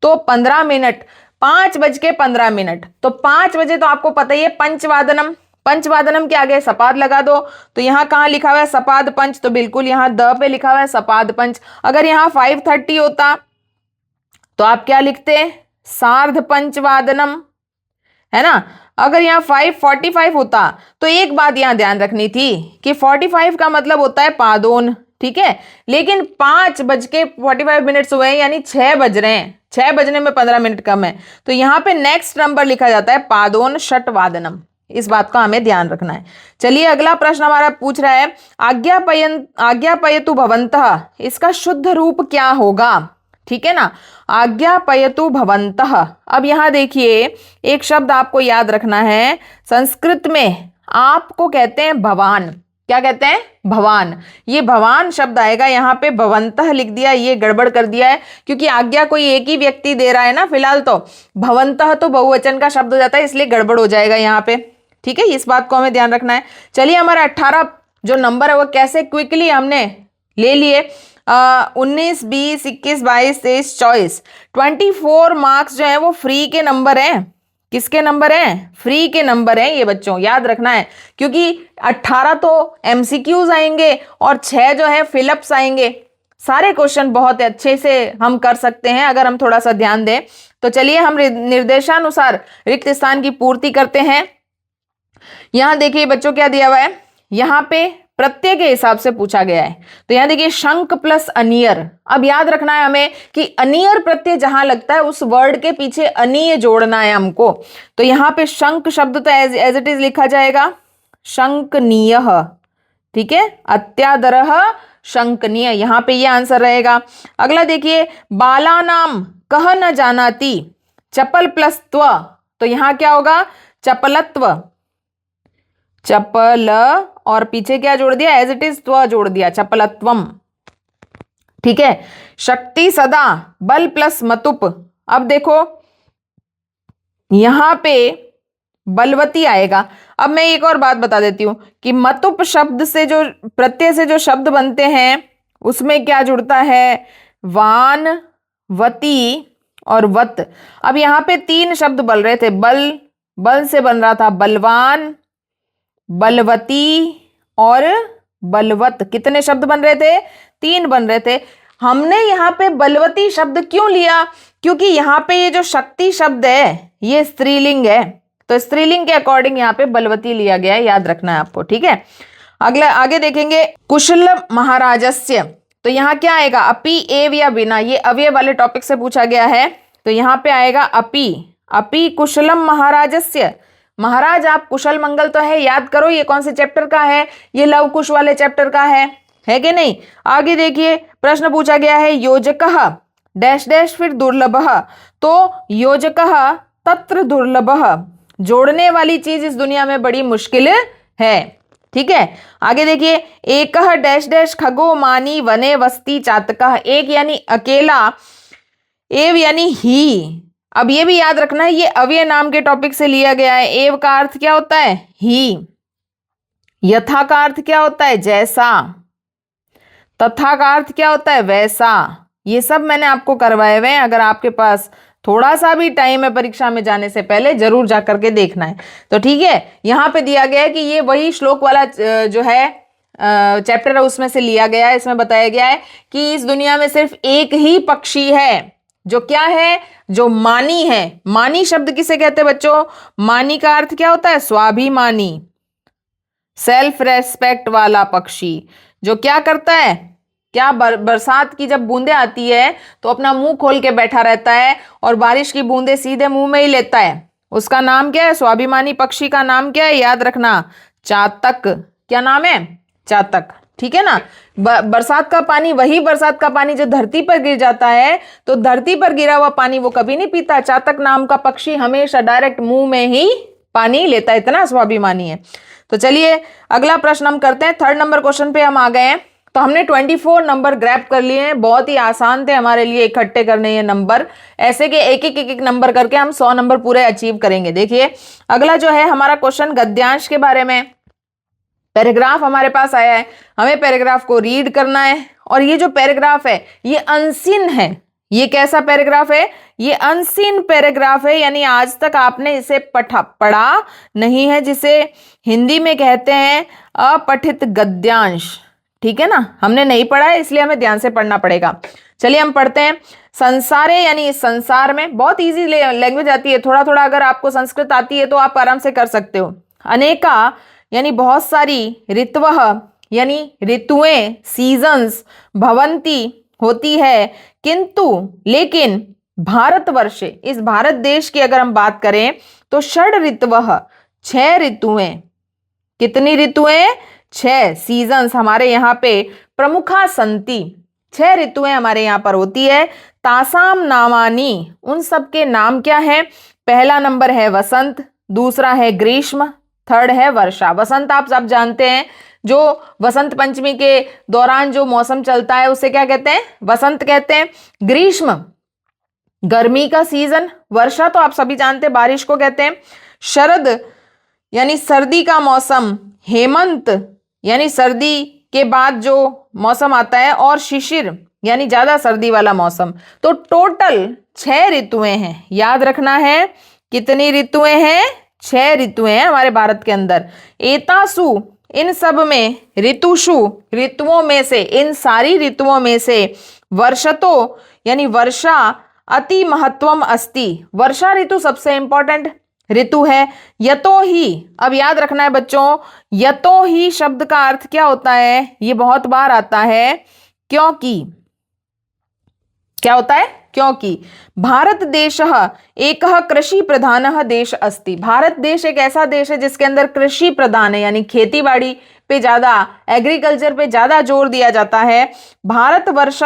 S2: तो 15 मिनट, 5:15, तो 5 बजे तो आपको पता ही है पंचवादनम। पंचवादनम के आगे सपाद लगा दो। तो यहां कहां लिखा हुआ है? सपाद पंच, तो बिल्कुल यहां द पे लिखा हुआ है सपाद पंच। अगर यहां 5:30 होता तो आप क्या लिखते? सार्ध पंचवादनम, है ना। अगर यहाँ 5:45 होता तो एक बात यहां ध्यान रखनी थी कि 45 का मतलब होता है पादोन, ठीक है, लेकिन 5:45 हुए हैं, यानी 6 बज रहे हैं, 6 बजने में 15 मिनट कम है। तो यहाँ पे नेक्स्ट नंबर लिखा जाता है पादोन षटवादनम। इस बात का हमें ध्यान रखना है। चलिए अगला प्रश्न हमारा पूछ रहा है, आज्ञापयतु भवन्तः, इसका शुद्ध रूप क्या होगा? ठीक है ना, आज्ञापयतु भवन्तः। अब यहां देखिए एक शब्द आपको याद रखना है, संस्कृत में आपको कहते हैं भवान। क्या कहते हैं? भवान। ये भवान शब्द आएगा, यहाँ पे भवन्तः लिख दिया, ये गड़बड़ कर दिया है, क्योंकि आज्ञा कोई एक ही व्यक्ति दे रहा है ना फिलहाल। तो भवन्तः तो बहुवचन का शब्द हो जाता है, इसलिए गड़बड़ हो जाएगा यहाँ पे, ठीक है, इस बात को हमें ध्यान रखना है। चलिए हमारा 18 जो नंबर है वो कैसे क्विकली हमने ले लिए, 19, 20, 21, 22, 23, 24, 24 मार्क्स जो है वो फ्री के नंबर हैं। किसके नंबर हैं? फ्री के नंबर हैं ये बच्चों, याद रखना है, क्योंकि 18 तो एमसीक्यूज आएंगे और 6 जो है फिलअप्स आएंगे। सारे क्वेश्चन बहुत अच्छे से हम कर सकते हैं अगर हम थोड़ा सा ध्यान दें। तो चलिए हम निर्देशानुसार रिक्त स्थान की पूर्ति करते हैं। यहां देखिए बच्चों क्या दिया हुआ है, यहां पे प्रत्यय के हिसाब से पूछा गया है। तो यहां देखिए शंख प्लस अनियर। अब याद रखना है हमें कि अनियर प्रत्यय जहां लगता है उस वर्ड के पीछे अनीय जोड़ना है हमको। तो यहां पे शंख शब्द तो एज इट इज लिखा जाएगा शंकनीय, ठीक है, अत्यादरः शंकनीय, यहां पे ये आंसर रहेगा। अगला देखिए बाला नाम कह न जानाति, चपल प्लस त्व, तो यहां क्या होगा चपलत्व, चपल और पीछे क्या जोड़ दिया एज इट इज त्व जोड़ दिया चपलत्वम, ठीक है। शक्ति सदा बल प्लस मतुप, अब देखो यहां पे बलवती आएगा। अब मैं एक और बात बता देती हूं कि मतुप शब्द से जो प्रत्यय से जो शब्द बनते हैं उसमें क्या जुड़ता है वान, वती और वत। अब यहां पे 3 शब्द बन रहे थे, बल से बन रहा था बलवान, बलवती और बलवत। कितने शब्द बन रहे थे 3 बन रहे थे। हमने यहाँ पे बलवती शब्द क्यों लिया, क्योंकि यहाँ पे ये जो शक्ति शब्द है ये स्त्रीलिंग है, तो स्त्रीलिंग के अकॉर्डिंग यहाँ पे बलवती लिया गया है, याद रखना है आपको, ठीक है। अगला आगे देखेंगे कुशल महाराजस्य, तो यहाँ क्या आएगा अपि एव या बिना, ये अवयव वाले टॉपिक से पूछा गया है। तो यहाँ पे आएगा अपि कुशलम महाराजस्य, महाराज आप कुशल मंगल तो है, याद करो ये कौन से चैप्टर का है, ये लव कुश वाले चैप्टर का है कि नहीं। आगे देखिए प्रश्न पूछा गया है योजकः डैश डैश फिर दुर्लभः, तो योजकः तत्र दुर्लभः, जोड़ने वाली चीज इस दुनिया में बड़ी मुश्किल है, ठीक है। आगे देखिए एकः डैश डैश खगो मानी वने वस्ती चातकः, एक यानी अकेला, एव यानी ही। अब ये भी याद रखना है ये अव्यय नाम के टॉपिक से लिया गया है। एव का अर्थ क्या होता है ही, यथा का अर्थ क्या होता है जैसा, तथा का अर्थ क्या होता है वैसा। ये सब मैंने आपको करवाए हुए हैं, अगर आपके पास थोड़ा सा भी टाइम है परीक्षा में जाने से पहले जरूर जा करके देखना है। तो ठीक है, यहाँ पे दिया गया है कि ये वही श्लोक वाला जो है चैप्टर है उसमें से लिया गया है। इसमें बताया गया है कि इस दुनिया में सिर्फ एक ही पक्षी है जो क्या है, जो मानी है। मानी शब्द किसे कहते हैं बच्चों, मानी का अर्थ क्या होता है स्वाभिमानी, सेल्फ रेस्पेक्ट वाला पक्षी, जो क्या करता है, क्या बरसात की जब बूंदे आती है तो अपना मुंह खोल के बैठा रहता है और बारिश की बूंदे सीधे मुंह में ही लेता है। उसका नाम क्या है, स्वाभिमानी पक्षी का नाम क्या है, याद रखना चातक। क्या नाम है, चातक, ठीक है ना। बरसात का पानी, वही बरसात का पानी जो धरती पर गिर जाता है तो धरती पर गिरा हुआ पानी वो कभी नहीं पीता। चातक नाम का पक्षी हमेशा डायरेक्ट मुंह में ही पानी लेता है, इतना स्वाभिमानी है। तो चलिए अगला प्रश्न हम करते हैं। 3rd नंबर क्वेश्चन पे हम आ गए हैं। तो हमने 24 नंबर ग्रैब कर लिए हैं, बहुत ही आसान थे हमारे लिए इकट्ठे करने ये नंबर, ऐसे के एक एक नंबर करके हम 100 नंबर पूरे अचीव करेंगे। देखिए अगला जो है हमारा क्वेश्चन गद्यांश के बारे में, पैराग्राफ हमारे पास आया है, हमें पैराग्राफ को रीड करना है। और ये जो पैराग्राफ है ये अनसीन है। ये कैसा पैराग्राफ है, ये अनसीन पैराग्राफ है, यानी आज तक आपने इसे पढ़ा नहीं है, जिसे हिंदी में कहते हैं अपठित गद्यांश, ठीक है ना। हमने नहीं पढ़ा है इसलिए हमें ध्यान से पढ़ना पड़ेगा। चलिए हम पढ़ते हैं। संसारे यानी इस संसार में, बहुत इजी लैंग्वेज आती है, थोड़ा थोड़ा अगर आपको संस्कृत आती है तो आप आराम से कर सकते हो। अनेका यानी बहुत सारी, ऋतवः यानी ऋतुएं, सीजन्स, भवंती होती है, किंतु लेकिन भारतवर्षे, इस भारत देश की अगर हम बात करें तो षड ऋतवः 6 ऋतुएं, कितनी ऋतुएं 6 सीजन्स हमारे यहाँ पे प्रमुखा संति, 6 ऋतुएं हमारे यहाँ पर होती है। तासाम नामानी, उन सब के नाम क्या है, पहला नंबर है वसंत, दूसरा है ग्रीष्म, 3rd है वर्षा। वसंत आप सब जानते हैं, जो वसंत पंचमी के दौरान जो मौसम चलता है उसे क्या कहते हैं, वसंत कहते हैं। ग्रीष्म गर्मी का सीजन, वर्षा तो आप सभी जानते हैं बारिश को कहते हैं। शरद यानी सर्दी का मौसम, हेमंत यानी सर्दी के बाद जो मौसम आता है, और शिशिर यानी ज्यादा सर्दी वाला मौसम। तो टोटल 6 ऋतुएं हैं, याद रखना है कितनी ऋतुएं हैं, 6 ऋतुएं हैं हमारे भारत के अंदर। एतासु, इन सब में, ऋतुषु ऋतुओं में से, इन सारी ऋतुओं में से, वर्षतो यानी वर्षा, अति महत्वम अस्ति, वर्षा ऋतु सबसे इंपॉर्टेंट ऋतु है। यतो ही, अब याद रखना है बच्चों, यतो ही शब्द का अर्थ क्या होता है, ये बहुत बार आता है, क्योंकि। क्या होता है? क्योंकि भारत देशः एकः कृषि प्रधानः देश अस्ति। भारत देश एक ऐसा देश है जिसके अंदर कृषि प्रधान है, यानी खेती बाड़ी पे ज्यादा, एग्रीकल्चर पे ज्यादा जोर दिया जाता है। भारतवर्ष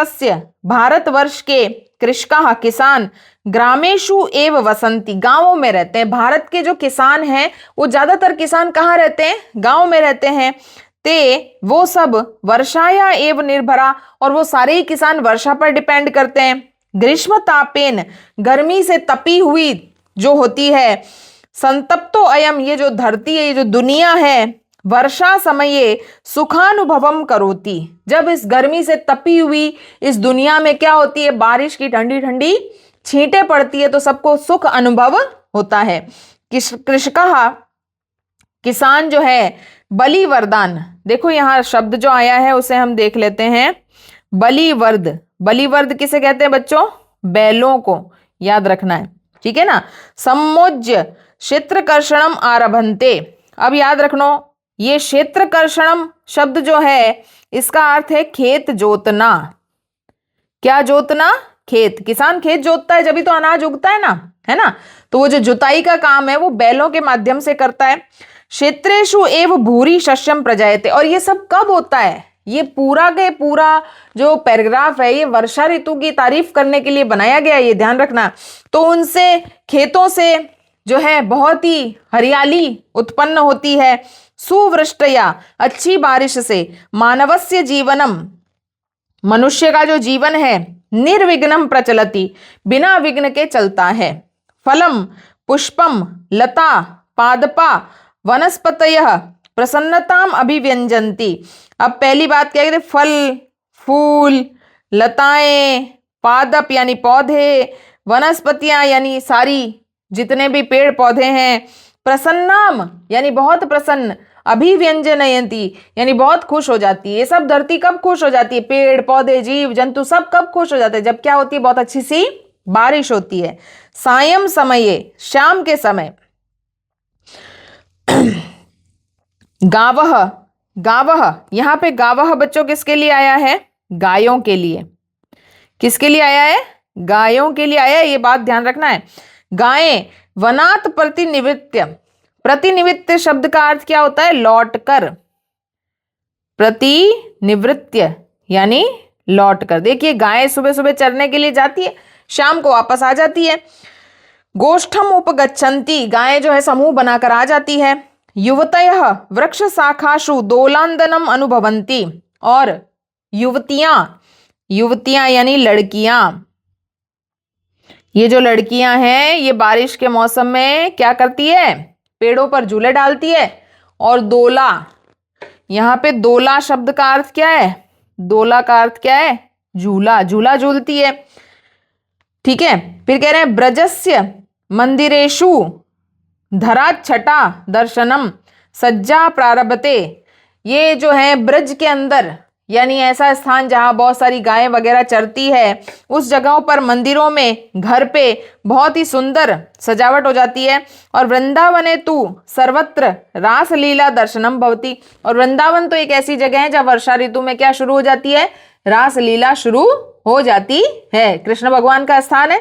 S2: के कृषकाः, किसान, ग्रामेषु एव वसंती, गांवों में रहते हैं। भारत के जो किसान हैं वो ज्यादातर किसान कहाँ रहते हैं? गांव में रहते हैं। ते वो सब वर्षाया एव निर्भरा, और वो सारे ही किसान वर्षा पर डिपेंड करते हैं। ग्रीष्म तापेन, गर्मी से तपी हुई जो होती है। संतप्तो अयम, ये जो धरती है, ये जो दुनिया है, वर्षा समये सुखानुभवम करोति, जब इस गर्मी से तपी हुई इस दुनिया में क्या होती है? बारिश की ठंडी ठंडी छींटें पड़ती है, तो सबको सुख अनुभव होता है। कृषकः, किसान जो है, बलि वरदान, देखो यहां शब्द जो आया है उसे हम देख लेते हैं। बलिवर्द, बलिवर्द किसे कहते हैं बच्चों? बैलों को, याद रखना है, ठीक है ना। सम्मोज्य क्षेत्रकर्षणम आरभन्ते, अब याद रखनो, ये क्षेत्रकर्षणम शब्द जो है इसका अर्थ है खेत जोतना। क्या जोतना? खेत। किसान खेत जोतता है जब तो अनाज उगता है ना, तो वो जो जुताई का काम है वो बैलों के माध्यम से करता है। क्षेत्रेषु एव भूरि शस्यम प्रजायते, और ये सब कब होता है? ये पूरा के पूरा जो पैराग्राफ है ये वर्षा ऋतु की तारीफ करने के लिए बनाया गया, ये ध्यान रखना। तो उनसे, खेतों से जो है बहुत ही हरियाली उत्पन्न होती है। सुवृष्टया, अच्छी बारिश से। मानवस्य जीवनम, मनुष्य का जो जीवन है, निर्विघ्नम प्रचलति, बिना विघ्न के चलता है। फलम पुष्पम लता पादपा वनस्पतयः प्रसन्नताम अभिव्यंजन्ति। अब पहली बात क्या कहते? फल, फूल, लताएं, पादप यानी पौधे, वनस्पतियां यानी सारी जितने भी पेड़ पौधे हैं, प्रसन्नाम यानी बहुत प्रसन्न, अभिव्यंजनयन्ति यानी बहुत खुश हो जाती है। ये सब धरती कब खुश हो जाती है? पेड़ पौधे, जीव जंतु सब कब खुश हो जाते हैं? जब क्या होती है? बहुत अच्छी सी बारिश होती है। सायं समये, शाम के समय। गावह, गावह, यहां पे गावह बच्चों किसके लिए आया है? गायों के लिए। किसके लिए आया है? गायों के लिए आया है, ये बात ध्यान रखना है। गायें वनात् प्रतिनिवृत्य, प्रतिनिवृत्य शब्द का अर्थ क्या होता है? लौट कर। प्रतिनिवृत्य यानी लौट कर। देखिए गायें सुबह सुबह चरने के लिए जाती है, शाम को वापस आ जाती है। गोष्ठम उपगच्छन्ति, गायें जो है समूह बनाकर आ जाती है। युवतयः वृक्ष शाखाशु दोलांदनम अनुभवन्ति, और युवतियां, युवतियां यानी लड़कियां, ये जो लड़कियां हैं ये बारिश के मौसम में क्या करती है? पेड़ों पर झूले डालती है। और दोला, यहां पे दोला शब्द का अर्थ क्या है? दोला का अर्थ क्या है? झूला, झूला झूलती है, ठीक है। फिर कह रहे हैं ब्रजस्य मंदिरेषु धराच्छटा दर्शनम सज्जा प्रारभते, ये जो है ब्रज के अंदर यानी ऐसा स्थान जहां बहुत सारी गायें वगैरह चरती है, उस जगहों पर, मंदिरों में, घर पे बहुत ही सुंदर सजावट हो जाती है। और वृंदावने तु सर्वत्र रास लीला दर्शनम भवति, और वृंदावन तो एक ऐसी जगह है जहाँ वर्षा ऋतु में क्या शुरू हो जाती है? रास लीला शुरू हो जाती है। कृष्ण भगवान का स्थान है।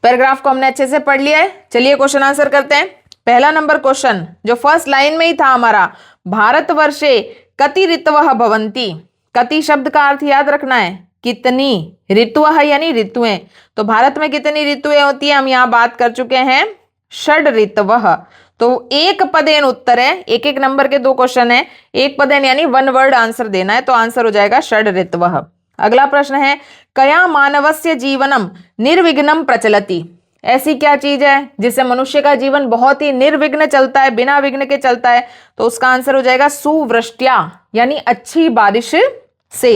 S2: पैराग्राफ को हमने अच्छे से पढ़ लिया है। चलिए क्वेश्चन आंसर करते हैं। पहला नंबर क्वेश्चन जो फर्स्ट लाइन में ही था हमारा, भारतवर्षे कति ऋतवः भवन्ति। कति शब्द का अर्थ याद रखना है, कितनी, ऋतुवः यानी ऋतुएं। तो भारत में कितनी ऋतुएं होती है? हम यहाँ बात कर चुके हैं, षड ऋतवः। तो एक पदेन उत्तर है, एक एक नंबर के दो क्वेश्चन है, एक पदेन यानी वन वर्ड आंसर देना है, तो आंसर हो जाएगा षड ऋतवः। अगला प्रश्न है, कया मानवस्य जीवनम निर्विघ्नं प्रचलति। ऐसी क्या चीज है जिससे मनुष्य का जीवन बहुत ही निर्विघ्न चलता है, बिना विघ्न के चलता है? तो उसका आंसर हो जाएगा सुवृष्टिया यानी अच्छी बारिश से।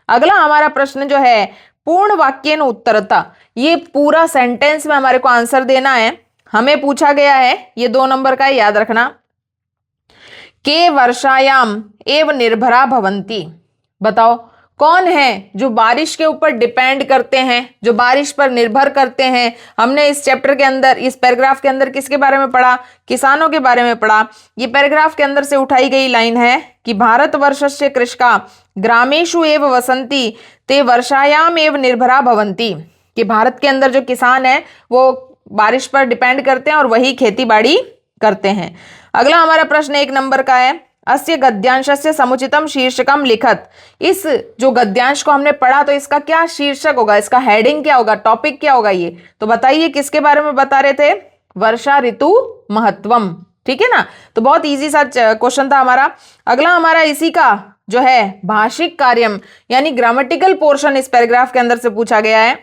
S2: अगला हमारा प्रश्न जो है, पूर्ण वाक्येन उत्तरता, ये पूरा सेंटेंस में हमारे को आंसर देना है। हमें पूछा गया है, ये 2 नंबर का है, याद रखना। के वर्षायाम एव निर्भरा भवन्ति, बताओ कौन है जो बारिश के ऊपर डिपेंड करते हैं, जो बारिश पर निर्भर करते हैं। हमने इस चैप्टर के अंदर, इस पैराग्राफ के अंदर किसके बारे में पढ़ा? किसानों के बारे में पढ़ा। ये पैराग्राफ के अंदर से उठाई गई लाइन है कि भारतवर्षस्य कृषका ग्रामेषु एव वसन्ति ते वर्षायाम एव निर्भरा भवन्ति, कि भारत के अंदर जो किसान है वो बारिश पर डिपेंड करते हैं और वही खेती बाड़ी करते हैं। अगला हमारा प्रश्न 1 नंबर का है, अस्य गद्यांशस्य समुचितम शीर्षकम लिखत। इस जो गद्यांश को हमने पढ़ा तो इसका क्या शीर्षक होगा, इसका हेडिंग क्या होगा, टॉपिक क्या होगा? ये तो बताइए किसके बारे में बता रहे थे? वर्षा ऋतु महत्वम। ठीक है ना, तो बहुत इजी सा क्वेश्चन था हमारा। अगला हमारा इसी का जो है भाषिक कार्यम यानी ग्रामेटिकल पोर्शन इस पैराग्राफ के अंदर से पूछा गया है।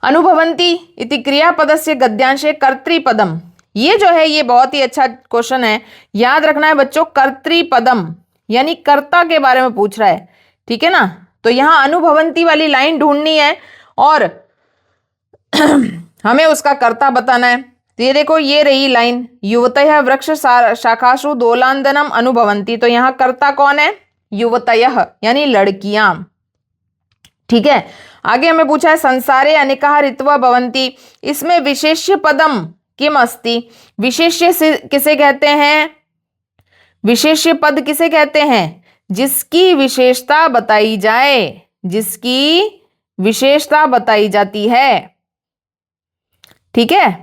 S2: अनुभवंती इति क्रियापदस्य गद्यांशे कर्तृपदम। ये जो है ये बहुत ही अच्छा क्वेश्चन है, याद रखना है बच्चों। कर्तृपदम यानी कर्ता के बारे में पूछ रहा है, ठीक है ना। तो यहां अनुभवंती वाली लाइन ढूंढनी है और हमें उसका कर्ता बताना है। तो ये देखो, ये रही लाइन, युवतयः वृक्ष शाखासु दोलांदनम अनुभवंती। तो यहां कर्ता कौन है? युवतयः यानी लड़कियां। ठीक है, आगे हमें पूछा है संसारे अनेकाः ऋतवः भवन्ति। इसमें विशेष्य पदम किम अस्ति। विशेष्य किसे कहते हैं? विशेष्य पद किसे कहते हैं? जिसकी विशेषता बताई जाए, जिसकी विशेषता बताई जाती है। ठीक है,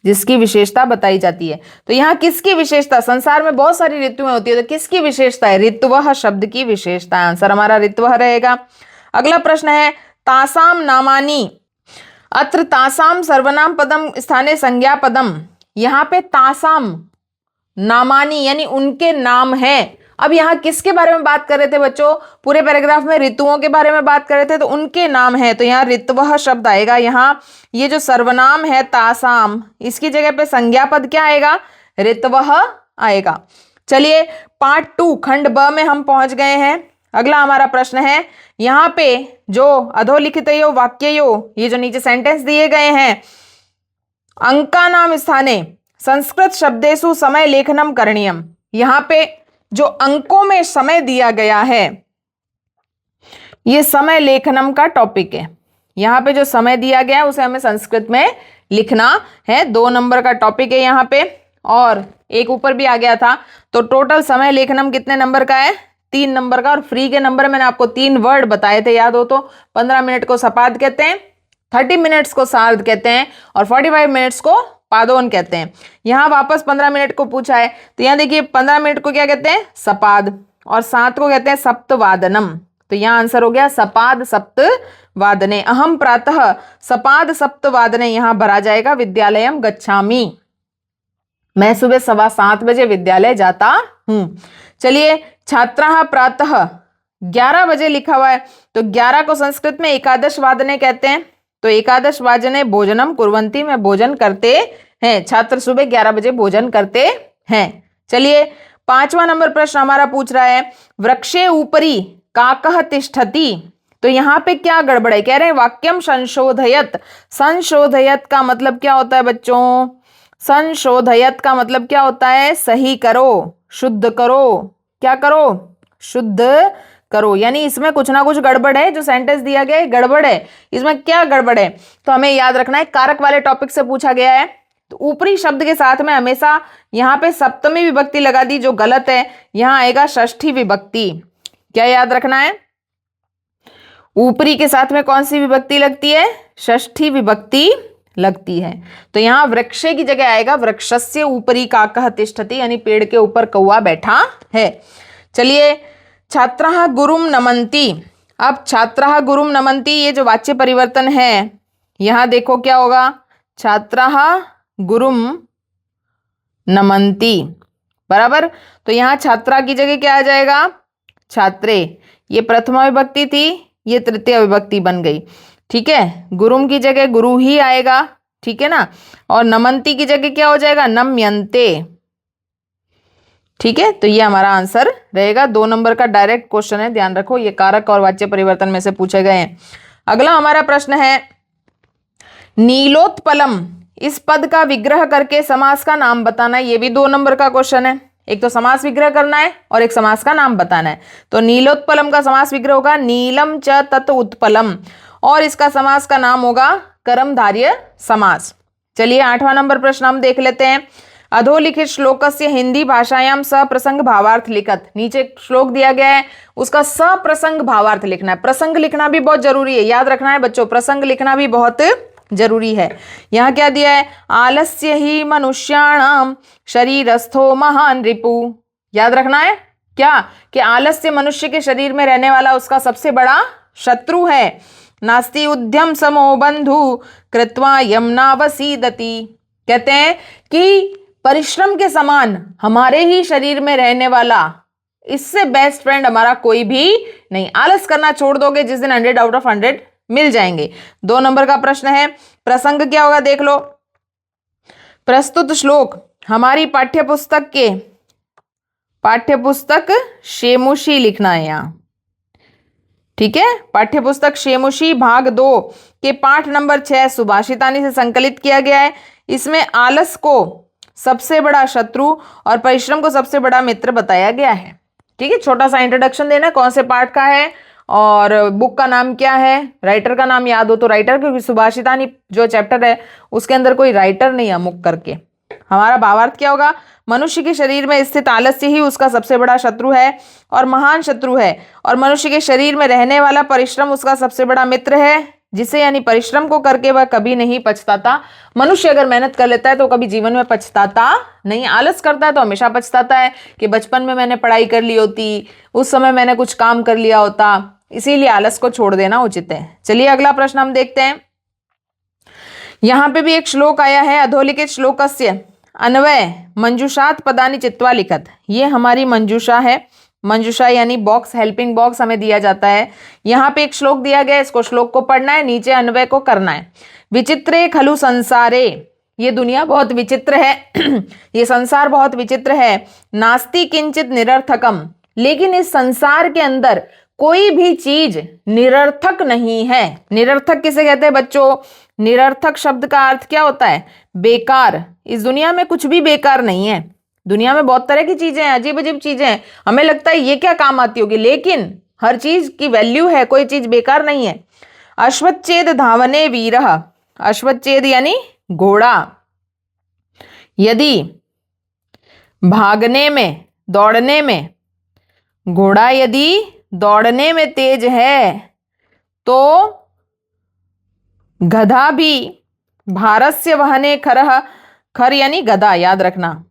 S2: जिसकी विशेषता बताई जाती है। तो यहां किसकी विशेषता? संसार में बहुत सारी ऋतुएं होती है, तो किसकी विशेषता है? ऋतवः शब्द की विशेषता। आंसर हमारा ऋतवः रहेगा। अगला प्रश्न है तासाम नामानी। अत्र तासाम सर्वनाम पदम स्थाने संज्ञा पदम। यहां पे तासाम नामानी यानी उनके नाम है। अब यहां किसके बारे में बात कर रहे थे बच्चों? पूरे पैराग्राफ में ऋतुओं के बारे में बात कर रहे थे, तो उनके नाम है। तो यहाँ ऋतवः शब्द आएगा। यहाँ ये जो सर्वनाम है तासाम, इसकी जगह पे संज्ञा पद क्या आएगा? ऋतवः आएगा। चलिए पार्ट 2 खंड ब में हम पहुंच गए हैं। अगला हमारा प्रश्न है, यहाँ पे जो अधोलिखितयो वाक्ययो, ये जो नीचे सेंटेंस दिए गए हैं, अंका नाम स्थाने संस्कृत शब्देषु समय लेखनम करणीयम। यहाँ पे जो अंकों में समय दिया गया है, ये समय लेखनम का टॉपिक है। यहाँ पे जो समय दिया गया है उसे हमें संस्कृत में लिखना है। 2 नंबर का टॉपिक है यहाँ पे, और एक ऊपर भी आ गया था। तो टोटल समय लेखनम कितने नंबर का है? 3 नंबर का। और फ्री के नंबर मैंने आपको 3 वर्ड बताए थे, याद हो तो। 15 मिनट को सपाद कहते हैं, 30 मिनट्स को सार्ध कहते हैं, और 45 मिनट्स को पादोन कहते हैं। यहाँ वापस 15 मिनट को पूछा है, तो यहाँ देखिए 15 मिनट को क्या कहते हैं? सपाद, और 7 को कहते हैं सप्तवादनम। तो यहाँ आंसर हो गया सपाद सप्तवादने। अहम प्रातः सपाद सप्तवादने, यहाँ भरा जाएगा विद्यालयम गच्छामि। मैं सुबह 7:15 बजे विद्यालय जाता हूं। चलिए छात्राः प्रातः 11 बजे लिखा हुआ है, तो 11 को संस्कृत में एकादश वादने कहते हैं। तो एकादश वादने भोजनम कुर्वन्ति, में भोजन करते हैं। छात्र सुबह 11 बजे भोजन करते हैं। चलिए 5वां नंबर प्रश्न हमारा पूछ रहा है, वृक्षे ऊपरी काकः तिष्ठति। तो यहाँ पे क्या गड़बड़ है? कह रहे हैं वाक्यम संशोधयत। संशोधयत का मतलब क्या होता है बच्चों? संशोधयत का मतलब क्या होता है? सही करो, शुद्ध करो। क्या करो? शुद्ध करो। यानी इसमें कुछ ना कुछ गड़बड़ है। जो सेंटेंस दिया गया है गड़बड़ है। इसमें क्या गड़बड़ है? तो हमें याद रखना है, कारक वाले टॉपिक से पूछा गया है। तो ऊपरी शब्द के साथ में हमेशा यहाँ पे सप्तमी विभक्ति लगा दी, जो गलत है। यहाँ आएगा षष्ठी विभक्ति। क्या याद रखना है? ऊपरी के साथ में कौन सी विभक्ति लगती है? षष्ठी विभक्ति लगती है। तो यहाँ वृक्षे की जगह आएगा वृक्षस्य ऊपरी काकः तिष्ठति, यानी पेड़ के ऊपर कौवा बैठा है। चलिए छात्राः गुरुम नमन्ति। अब छात्राः गुरुम नमन्ति, ये जो वाच्य परिवर्तन है, यहाँ देखो क्या होगा? छात्राः गुरुम नमन्ति, बराबर। तो यहाँ छात्रा की जगह क्या आ जाएगा? छात्रे। ये प्रथमा विभक्ति थी, ये तृतीय विभक्ति बन गई। ठीक है, गुरुम की जगह गुरु ही आएगा। ठीक है ना, और नमन्ति की जगह क्या हो जाएगा? नम्यन्ते। ठीक है, तो ये हमारा आंसर रहेगा। 2 नंबर का डायरेक्ट क्वेश्चन है, ध्यान रखो। ये कारक और वाच्य परिवर्तन में से पूछे गए हैं। अगला हमारा प्रश्न है, नीलोत्पलम, इस पद का विग्रह करके समास का नाम बताना। ये भी 2 नंबर का क्वेश्चन है। एक तो समास विग्रह करना है और एक समास का नाम बताना है। तो नीलोत्पलम का समास विग्रह होगा नीलम च तत् उत्पलम और इसका समास का नाम होगा कर्मधारय समास। चलिए 8वां नंबर प्रश्न हम देख लेते हैं। अधोलिखित श्लोकस्य हिंदी भाषायाम सप्रसंग भावार्थ लिखत। नीचे श्लोक दिया गया है, उसका सप्रसंग भावार्थ लिखना है। प्रसंग लिखना भी बहुत जरूरी है, याद रखना है बच्चों, प्रसंग लिखना भी बहुत जरूरी है। यहां क्या दिया है, आलस्य ही मनुष्याणाम शरीरस्थो महान रिपु। याद रखना है क्या कि आलस्य मनुष्य के शरीर में रहने वाला उसका सबसे बड़ा शत्रु है। नास्ति उद्यम समो बंधु कृत्वा यमनावसीदति। कहते हैं कि परिश्रम के समान हमारे ही शरीर में रहने वाला, इससे बेस्ट फ्रेंड हमारा कोई भी नहीं। आलस करना छोड़ दोगे जिस दिन 100 आउट ऑफ 100 मिल जाएंगे। 2 नंबर का प्रश्न है, प्रसंग क्या होगा देख लो। प्रस्तुत श्लोक हमारी पाठ्यपुस्तक शेमुशी लिखना है यहां, ठीक है। पाठ्यपुस्तक शेमुशी भाग 2 के पाठ नंबर 6 सुभाषितानी से संकलित किया गया है। इसमें आलस को सबसे बड़ा शत्रु और परिश्रम को सबसे बड़ा मित्र बताया गया है, ठीक है। छोटा सा इंट्रोडक्शन देना, कौन से पार्ट का है और बुक का नाम क्या है, राइटर का नाम याद हो तो राइटर, क्योंकि सुभाषितानी जो चैप्टर है उसके अंदर कोई राइटर नहीं है मुक करके। हमारा भावार्थ क्या होगा, मनुष्य के शरीर में स्थित आलस्य ही उसका सबसे बड़ा शत्रु है और महान शत्रु है, और मनुष्य के शरीर में रहने वाला परिश्रम उसका सबसे बड़ा मित्र है, जिसे यानी परिश्रम को करके वह कभी नहीं पछताता। मनुष्य अगर मेहनत कर लेता है तो कभी जीवन में पछताता नहीं, आलस करता है तो हमेशा पछताता है कि बचपन में मैंने पढ़ाई कर ली होती, उस समय मैंने कुछ काम कर लिया होता। इसीलिए आलस को छोड़ देना उचित है। चलिए अगला प्रश्न हम देखते हैं। यहां पे भी एक श्लोक आया है, अधोलिखित श्लोकस्य अन्वय मंजूषात पदानि चित्वा लिखत। ये हमारी मंजूषा है, मंजूषा यानी बॉक्स, हेल्पिंग बॉक्स हमें दिया जाता है। यहाँ पे एक श्लोक दिया गया है, इसको श्लोक को पढ़ना है, नीचे अन्वय को करना है। विचित्रे खलु संसारे, ये दुनिया बहुत विचित्र है ये संसार बहुत विचित्र है। नास्ति किंचित निरर्थकम, लेकिन इस संसार के अंदर कोई भी चीज निरर्थक नहीं है। निरर्थक किसे कहते हैं बच्चों, निरर्थक शब्द का अर्थ क्या होता है, बेकार। इस दुनिया में कुछ भी बेकार नहीं है। दुनिया में बहुत तरह की चीजें हैं, अजीब अजीब चीजें हैं, हमें लगता है ये क्या काम आती होगी, लेकिन हर चीज की वैल्यू है, कोई चीज बेकार नहीं है। अश्वच्छेद धावने वीरः, अश्वच्छेद यानी घोड़ा, यदि भागने में, दौड़ने में, घोड़ा यदि दौड़ने में तेज है तो गधा भी भारस्य वहने खरः, खर यानी गधा, याद रखना,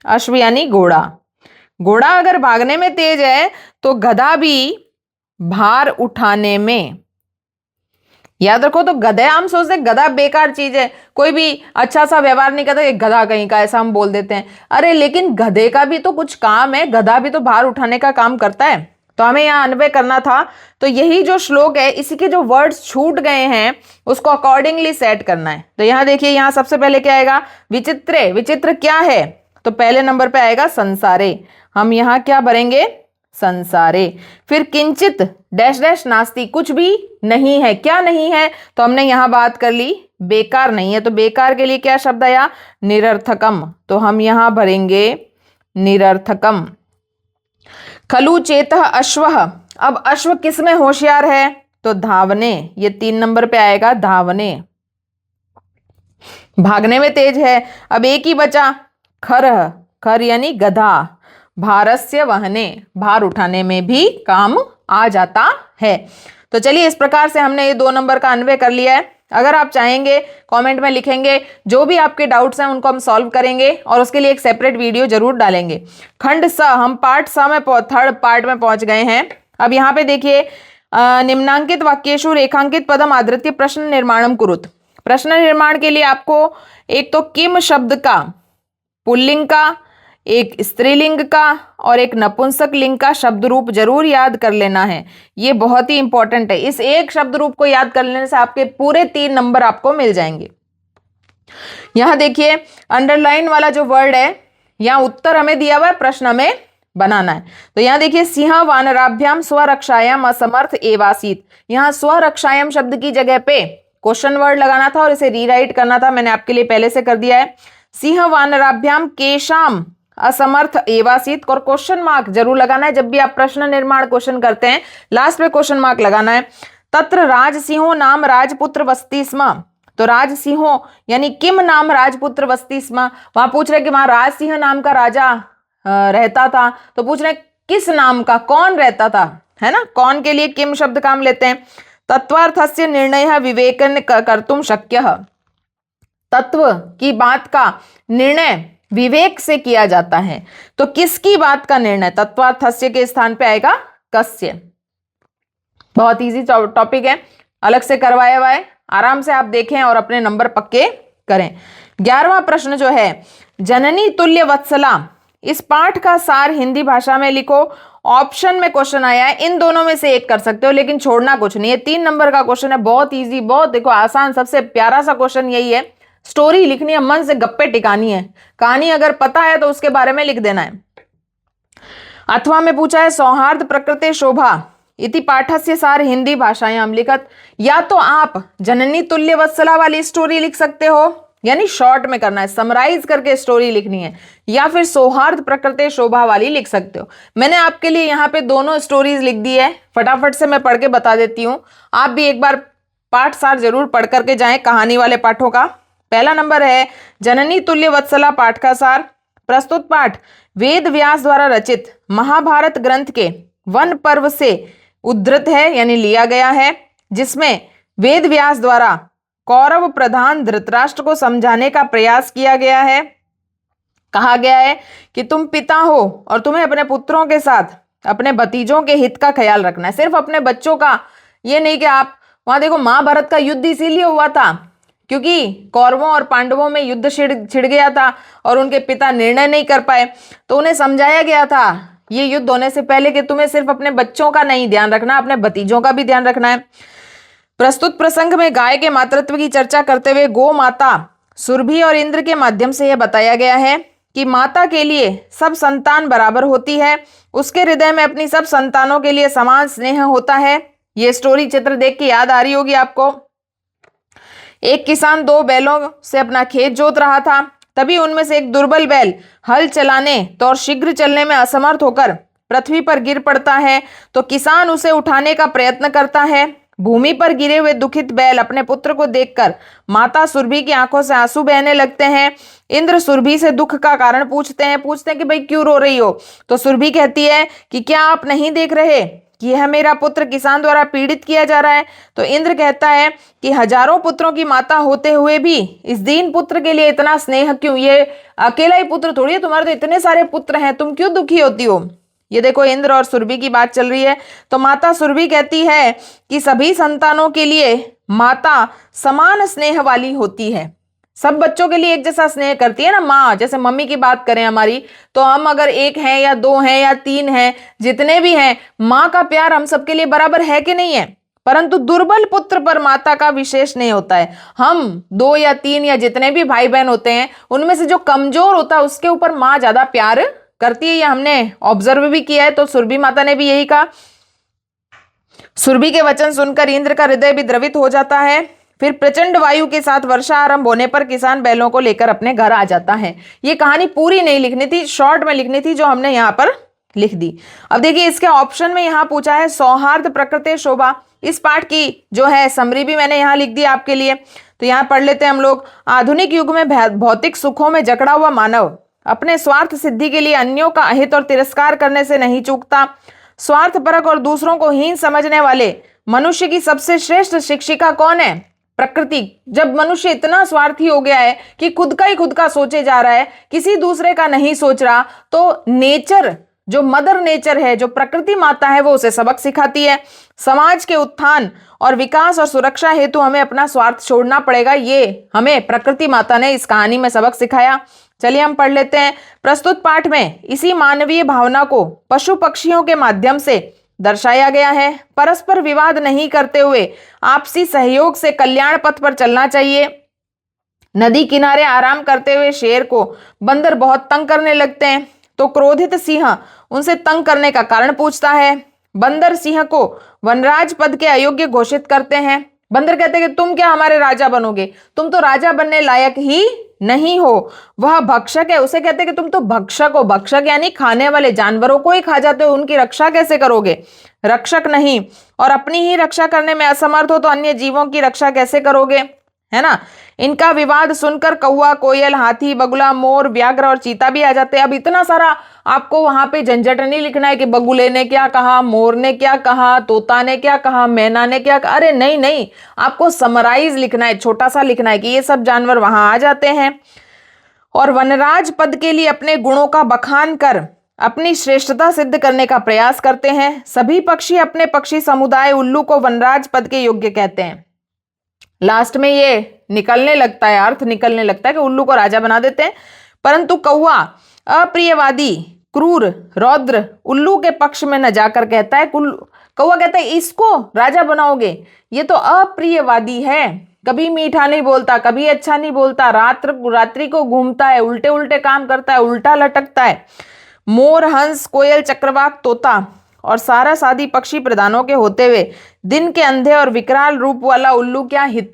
S2: अश्व यानी घोड़ा। घोड़ा अगर भागने में तेज है तो गधा भी भार उठाने में, याद रखो। तो गधे, हम सोचते हैं गधा बेकार चीज है, कोई भी अच्छा सा व्यवहार नहीं करता, एक गधा कहीं का, ऐसा हम बोल देते हैं। अरे लेकिन गधे का भी तो कुछ काम है, गधा भी तो भार उठाने का काम करता है। तो हमें यहाँ अन्वय करना था। तो यही जो श्लोक है, इसी के जो वर्ड्स छूट गए हैं उसको अकॉर्डिंगली सेट करना है। तो यहाँ देखिए, यहाँ सबसे पहले क्या आएगा, विचित्रे, विचित्र क्या है, तो पहले नंबर पे आएगा संसारे। हम यहाँ क्या भरेंगे, संसारे। फिर किंचित डैश डैश नास्ति, कुछ भी नहीं है। क्या नहीं है, तो हमने यहाँ बात कर ली बेकार नहीं है, तो बेकार के लिए क्या शब्द आया, निरर्थकम। तो हम यहाँ भरेंगे निरर्थकम। खलु चेतः अश्वः, अब अश्व किस में होशियार है, तो धावने, ये 3 नंबर पे आएगा, धावने, भागने में तेज है। अब एक ही बचा, खरः, खर यानी गधा, भारस्य वहने, भार उठाने में भी काम आ जाता है। तो चलिए इस प्रकार से हमने ये 2 नंबर का अन्वय कर लिया है। अगर आप चाहेंगे कमेंट में लिखेंगे, जो भी आपके डाउट्स हैं उनको हम सॉल्व करेंगे और उसके लिए एक सेपरेट वीडियो जरूर डालेंगे। खंड स, हम पार्ट स में, थर्ड पार्ट में पहुंच गए हैं। अब यहाँ पे देखिए, निम्नांकित वाक्येषु रेखांकित पदम आदृत्य प्रश्न निर्माणम कुरुत। प्रश्न निर्माण के लिए आपको एक तो किम शब्द का पुल्लिंग का, एक स्त्रीलिंग का और एक नपुंसक लिंग का शब्द रूप जरूर याद कर लेना है। ये बहुत ही इंपॉर्टेंट है। इस एक शब्द रूप को याद कर लेने से आपके पूरे 3 नंबर आपको मिल जाएंगे। यहां देखिए, अंडरलाइन वाला जो वर्ड है, यहां उत्तर हमें दिया हुआ है, प्रश्न हमें बनाना है। तो यहां देखिए, सिंह वानराभ्याम स्वरक्षायाम असमर्थ एवासीत। यहां स्वरक्षायाम शब्द की जगह पे क्वेश्चन वर्ड लगाना था और इसे रीराइट करना था, मैंने आपके लिए पहले से कर दिया है। सिंह वानराभ्याम केशाम असमर्थ एवासीत और क्वेश्चन मार्क जरूर लगाना है जब भी आप प्रश्न निर्माण क्वेश्चन करते हैं, लास्ट में क्वेश्चन मार्क लगाना है। तत्र राजसिंहो नाम राजपुत्र वसति स्म, तो राजसिंहो यानी किम नाम राजपुत्र वसति स्म, वहां पूछ रहे कि वहां राजसिंह नाम का राजा रहता था, तो पूछ रहे किस नाम का, कौन रहता था, है ना, कौन के लिए किम शब्द काम लेते हैं। तत्वार्थस्य निर्णय विवेकन कर्तुम शक्यः, तत्व की बात का निर्णय विवेक से किया जाता है, तो किसकी बात का निर्णय, तत्वार्थस्य के स्थान पे आएगा कस्य। बहुत इजी टॉपिक है, अलग से करवाया हुआ है, आराम से आप देखें और अपने नंबर पक्के करें। 11वां प्रश्न जो है, जननी तुल्य वत्सला, इस पाठ का सार हिंदी भाषा में लिखो। ऑप्शन में क्वेश्चन आया है, इन दोनों में से एक कर सकते हो लेकिन छोड़ना कुछ नहीं है। 3 नंबर का क्वेश्चन है, बहुत इजी, बहुत देखो आसान, सबसे प्यारा सा क्वेश्चन यही है। स्टोरी लिखनी है, मन से गप्पे टिकानी है, कहानी अगर पता है तो उसके बारे में लिख देना है। अथवा में पूछा है सौहार्द प्रकृति शोभा इति पाठस्य सार हिंदी भाषायाम लिखत, या तो आप जननी तुल्य वत्सला वाली स्टोरी लिख सकते हो, यानी शॉर्ट में करना है, समराइज करके स्टोरी लिखनी है, या फिर सौहार्द प्रकृति शोभा वाली लिख सकते हो। मैंने आपके लिए यहाँ पे दोनों स्टोरीज लिख दी है, फटाफट से मैं पढ़ के बता देती हूँ, आप भी एक बार पाठ सार जरूर पढ़ करके जाएं कहानी वाले पाठों का। पहला नंबर है जननी तुल्य वत्सला पाठ का सार। प्रस्तुत पाठ वेद व्यास द्वारा रचित महाभारत ग्रंथ के वन पर्व से उद्धृत है, यानी लिया गया है, जिसमें वेद व्यास द्वारा कौरव प्रधान धृतराष्ट्र को समझाने का प्रयास किया गया है। कहा गया है कि तुम पिता हो और तुम्हें अपने पुत्रों के साथ अपने भतीजों के हित का ख्याल रखना है, सिर्फ अपने बच्चों का, ये नहीं कि आप वहां देखो महाभारत का युद्ध इसीलिए हुआ था क्योंकि कौरवों और पांडवों में युद्ध छिड़ गया था और उनके पिता निर्णय नहीं कर पाए, तो उन्हें समझाया गया था ये युद्ध होने से पहले कि तुम्हें सिर्फ अपने बच्चों का नहीं ध्यान रखना, अपने भतीजों का भी ध्यान रखना है। प्रस्तुत प्रसंग में गाय के मातृत्व की चर्चा करते हुए गो माता सुरभि और इंद्र के माध्यम से यह बताया गया है कि माता के लिए सब संतान बराबर होती है, उसके हृदय में अपनी सब संतानों के लिए समान स्नेह होता है। ये स्टोरी चित्र देख के याद आ रही होगी आपको। एक किसान 2 बैलों से अपना खेत जोत रहा था, तभी उनमें से एक दुर्बल बैल हल चलाने तो और शीघ्र चलने में असमर्थ होकर पृथ्वी पर गिर पड़ता है, तो किसान उसे उठाने का प्रयत्न करता है। भूमि पर गिरे हुए दुखित बैल अपने पुत्र को देखकर माता सुरभि की आंखों से आंसू बहने लगते हैं। इंद्र सुरभि से दुख का कारण पूछते हैं कि भाई क्यों रो रही हो, तो सुरभि कहती है कि क्या आप नहीं देख रहे कि यह मेरा पुत्र किसान द्वारा पीड़ित किया जा रहा है। तो इंद्र कहता है कि हजारों पुत्रों की माता होते हुए भी इस दीन पुत्र के लिए इतना स्नेह क्यों, ये अकेला ही पुत्र थोड़ी है, तुम्हारे तो इतने सारे पुत्र हैं, तुम क्यों दुखी होती हो। ये देखो इंद्र और सुरभि की बात चल रही है। तो माता सुरभि कहती है कि सभी संतानों के लिए माता समान स्नेह वाली होती है, सब बच्चों के लिए एक जैसा स्नेह करती है ना माँ। जैसे मम्मी की बात करें हमारी, तो हम अगर 1 हैं या 2 हैं या 3 हैं, जितने भी हैं, माँ का प्यार हम सबके लिए बराबर है कि नहीं है। परंतु दुर्बल पुत्र पर माता का विशेष नहीं होता है। हम 2 या 3 या जितने भी भाई बहन होते हैं, उनमें से जो कमजोर होता है उसके ऊपर माँ ज्यादा प्यार करती है, ये हमने ऑब्जर्व भी किया है। तो सुरभि माता ने भी यही कहा। सुरभि के वचन सुनकर इंद्र का हृदय भी द्रवित हो जाता है। फिर प्रचंड वायु के साथ वर्षा आरंभ होने पर किसान बैलों को लेकर अपने घर आ जाता है। ये कहानी पूरी नहीं लिखनी थी, शॉर्ट में लिखनी थी, जो हमने यहाँ पर लिख दी। अब देखिए इसके ऑप्शन में यहाँ पूछा है सौहार्द प्रकृति शोभा। इस पाठ की जो है समरी भी मैंने यहाँ लिख दी आपके लिए, तो यहाँ पढ़ लेते हैं हम लोग। आधुनिक युग में भौतिक सुखों में जकड़ा हुआ मानव अपने स्वार्थ सिद्धि के लिए अन्यों का अहित और तिरस्कार करने से नहीं चूकता। स्वार्थपरक और दूसरों को हीन समझने वाले मनुष्य की सबसे श्रेष्ठ शिक्षिका कौन है? प्रकृति। जब मनुष्य इतना स्वार्थी हो गया है कि खुद का सोचे जा रहा है, किसी दूसरे का नहीं सोच रहा, तो नेचर, जो मदर नेचर है, जो प्रकृति माता है, वो उसे सबक सिखाती है। समाज के उत्थान और विकास और सुरक्षा हेतु हमें अपना स्वार्थ छोड़ना पड़ेगा, ये हमें प्रकृति माता ने इस कहानी में सबक सिखाया। चलिए हम पढ़ लेते हैं। प्रस्तुत पाठ में इसी मानवीय भावना को पशु पक्षियों के माध्यम से दर्शाया गया है। परस्पर विवाद नहीं करते हुए आपसी सहयोग से कल्याण पथ पर चलना चाहिए। नदी किनारे आराम करते हुए शेर को बंदर बहुत तंग करने लगते हैं, तो क्रोधित सिंह उनसे तंग करने का कारण पूछता है। बंदर सिंह को वनराज पद के अयोग्य घोषित करते हैं। बंदर कहते हैं कि तुम क्या हमारे राजा बनोगे, तुम तो राजा बनने लायक ही नहीं हो वह भक्षक है। उसे कहते हैं कि तुम तो भक्षक हो। भक्षक यानी खाने वाले, जानवरों को ही खा जाते हो, उनकी रक्षा कैसे करोगे? रक्षक नहीं। और अपनी ही रक्षा करने में असमर्थ हो तो अन्य जीवों की रक्षा कैसे करोगे, है ना। इनका विवाद सुनकर कौवा, कोयल, हाथी, बगुला, मोर, व्याघ्र और चीता भी आ जाते हैं। अब इतना सारा आपको वहां पे झंझट नहीं लिखना है कि बगुले ने क्या कहा, मोर ने क्या कहा, तोता ने क्या कहा, मैना ने क्या कहा। अरे नहीं नहीं, आपको समराइज लिखना है, छोटा सा लिखना है कि ये सब जानवर वहां आ जाते हैं और वनराज पद के लिए अपने गुणों का बखान कर अपनी श्रेष्ठता सिद्ध करने का प्रयास करते हैं। सभी पक्षी अपने पक्षी समुदाय उल्लू को वनराज पद के योग्य कहते हैं। लास्ट में ये निकलने लगता है, अर्थ निकलने लगता है कि उल्लू को राजा बना देते हैं, परंतु कौवा अप्रियवादी, क्रूर, रौद्र उल्लू के पक्ष में न जाकर कहता है, कौवा कहता है इसको राजा बनाओगे, ये तो अप्रियवादी है, कभी मीठा नहीं बोलता, कभी अच्छा नहीं बोलता, रात्रि को घूमता है, उल्टे उल्टे काम करता है, उल्टा लटकता है। मोर, हंस, कोयल, चक्रवाक, तोता और सारस आदि पक्षी प्रधानों के होते हुए दिन के अंधे और विकराल रूप वाला उल्लू क्या हित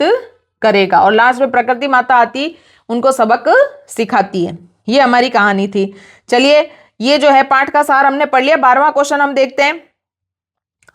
S2: करेगा। और लास्ट में प्रकृति माता आती उनको सबक सिखाती है। ये हमारी कहानी थी। चलिए, ये जो है पाठ का सार हमने पढ़ लिया। 12वां क्वेश्चन हम देखते हैं।